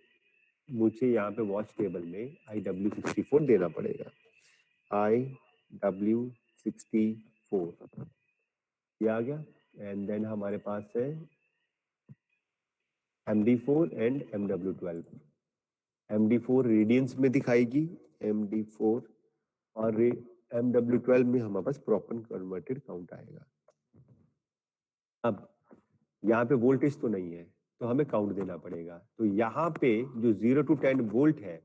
मुझे यहाँ पे वॉच टेबल में IW64 देना पड़ेगा। IW64 ये आ गया, एंड देन हमारे पास है MD4 and MW12। MD4 radiance में दिखाएगी, MD4, और MW12 में हमारे पास प्रॉपर कन्वर्टेड काउंट आएगा। अब यहाँ पे वोल्टेज तो नहीं है तो हमें काउंट देना पड़ेगा। तो यहाँ पे जो 0 to 10 वोल्ट है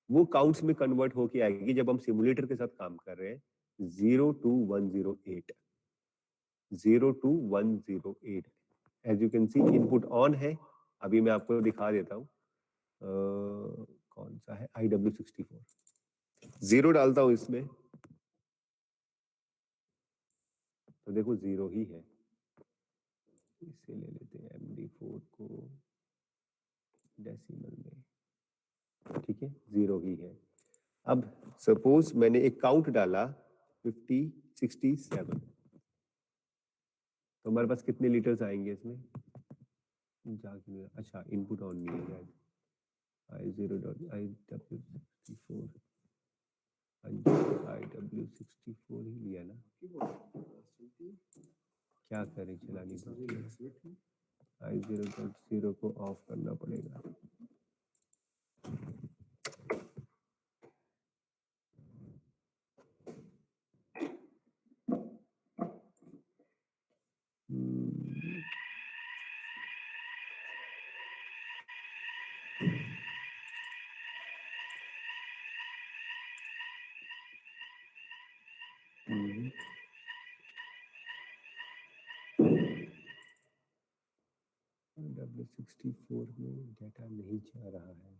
वो काउंट्स में कन्वर्ट होके आएगी जब हम सिमुलेटर के साथ काम कर रहे हैं। 0 to 108, 0 to 108। As you can see input on है। अभी मैं आपको दिखा देता हूँ कौन सा है, IW64। 0 डालता हूँ इसमें तो देखो 0 ही है। इसे ले लेते हैं MD4 को डेसिमल में, ठीक है, 0 ही है। अब सपोज मैंने एक काउंट डाला 5067, तो हमारे पास कितने लीटर्स आएंगे इसमें, जाके अच्छा इनपुट ऑन नहीं है, IW64 IW64 ही लिया ना, क्या करें, चलानी पड़ेगी। I0.0 को ऑफ करना पड़ेगा। W64 में डाटा नहीं जा रहा है।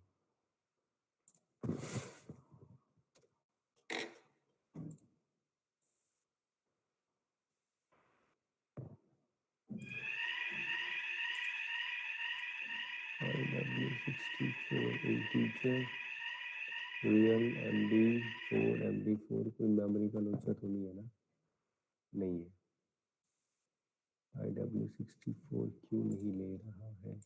IW64 इंटीजर रियल MD4 कोई मेमोरी का लोचा तो नहीं है ना, नहीं है। IW64 क्यों नहीं ले रहा है,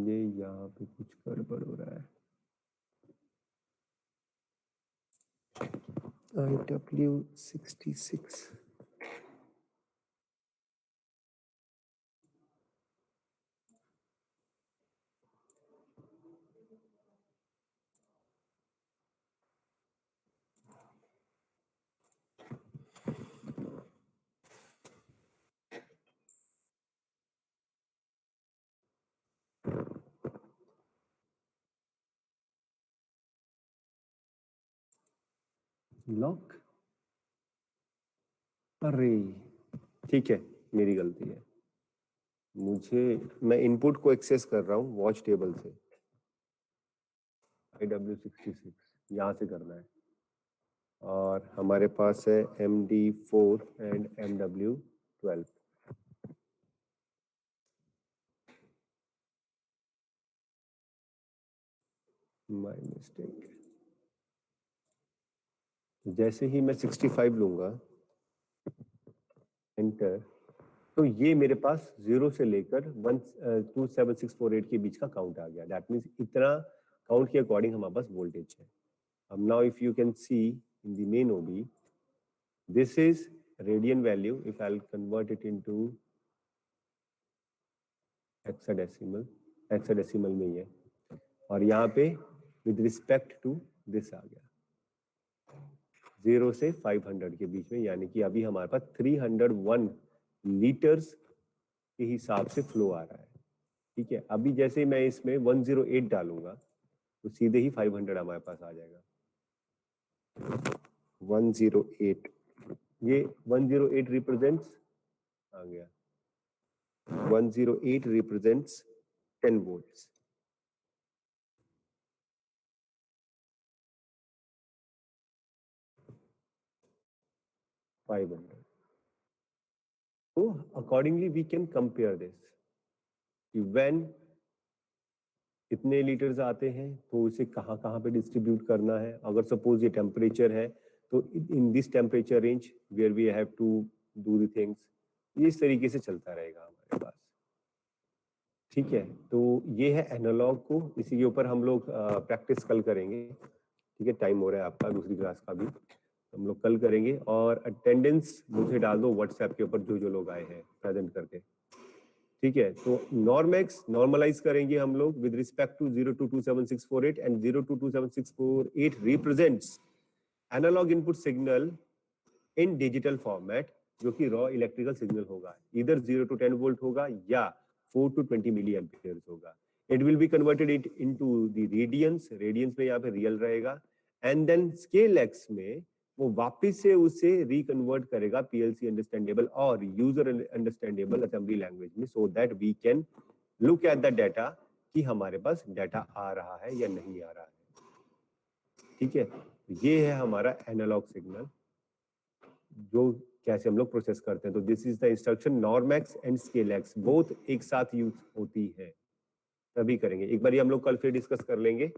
ये यहाँ पे कुछ गड़बड़ हो रहा है। IW66 lock. अरे ठीक है, मेरी गलती है। मैं इनपुट को एक्सेस कर रहा हूँ वॉच टेबल से। IW66 यहाँ से करना है, और हमारे पास है MD4 and MW12। My mistake. जैसे ही मैं 65 लूंगा, एंटर, तो ये मेरे पास 0 से लेकर 27648 के बीच का काउंट आ गया। दैट मीन्स इतना काउंट के अकॉर्डिंग हमारे पास वोल्टेज है। अब now if you can C in the main OB, this is radian value. If I will convert it into hexadecimal में ही है, और यहाँ पे विद रिस्पेक्ट टू दिस आ गया 0 से 500 के बीच में, यानी कि अभी हमारे पास 301 लीटर्स के हिसाब से फ्लो आ रहा है। ठीक है, अभी जैसे मैं इसमें 108 डालूंगा तो सीधे ही 500 हमारे पास आ जाएगा। 108, ये 108 रिप्रेजेंट्स आ गया, 108 represents 10 volts. So accordingly we can compare this कि when कितने लीटर्स आते हैं तो उसे कहाँ कहाँ पे डिस्ट्रीब्यूट करना है। अगर सपोज ये टेम्परेचर है तो in this temperature range where we have to do the things, इस तरीके से चलता रहेगा हमारे पास। ठीक है, तो ये है एनालॉग को, इसी के ऊपर हम लोग प्रैक्टिस कल करेंगे। ठीक है, टाइम हो रहा है आपका दूसरी क्लास का भी, हम लोग कल करेंगे। और अटेंडेंस मुझे डाल दो व्हाट्सएप के ऊपर जो जो लोग आए हैं प्रेजेंट करके। ठीक है, तो नॉर्मेक्स नॉर्मलाइज करेंगे हम लोग with respect to 0227648 and 0227648 represents analog input signal in digital format, जो कि रॉ इलेक्ट्रिकल सिग्नल होगा, इधर 0 to 10 वोल्ट होगा या 4 to 20 मिली एम्पियर्स होगा। It will be converted into the radians, radians में यहाँ पे रियल रहेगा, एंड देन स्केल एक्स में वो वापस से उसे रिकन्वर्ट करेगा PLC अंडरस्टैंडेबल और यूजर अंडरस्टैंडेबल असेंबली लैंग्वेज में, so that we can look at the data कि हमारे पास डाटा आ रहा है या नहीं आ रहा है। ठीक है, ये है हमारा एनालॉग सिग्नल जो कैसे हम लोग प्रोसेस करते हैं। तो दिस इज द इंस्ट्रक्शन नॉर्मेक्स एंड स्केल एक्स, बोथ एक साथ यूज होती है, तभी करेंगे। एक बार हम लोग कल फिर डिस्कस कर लेंगे।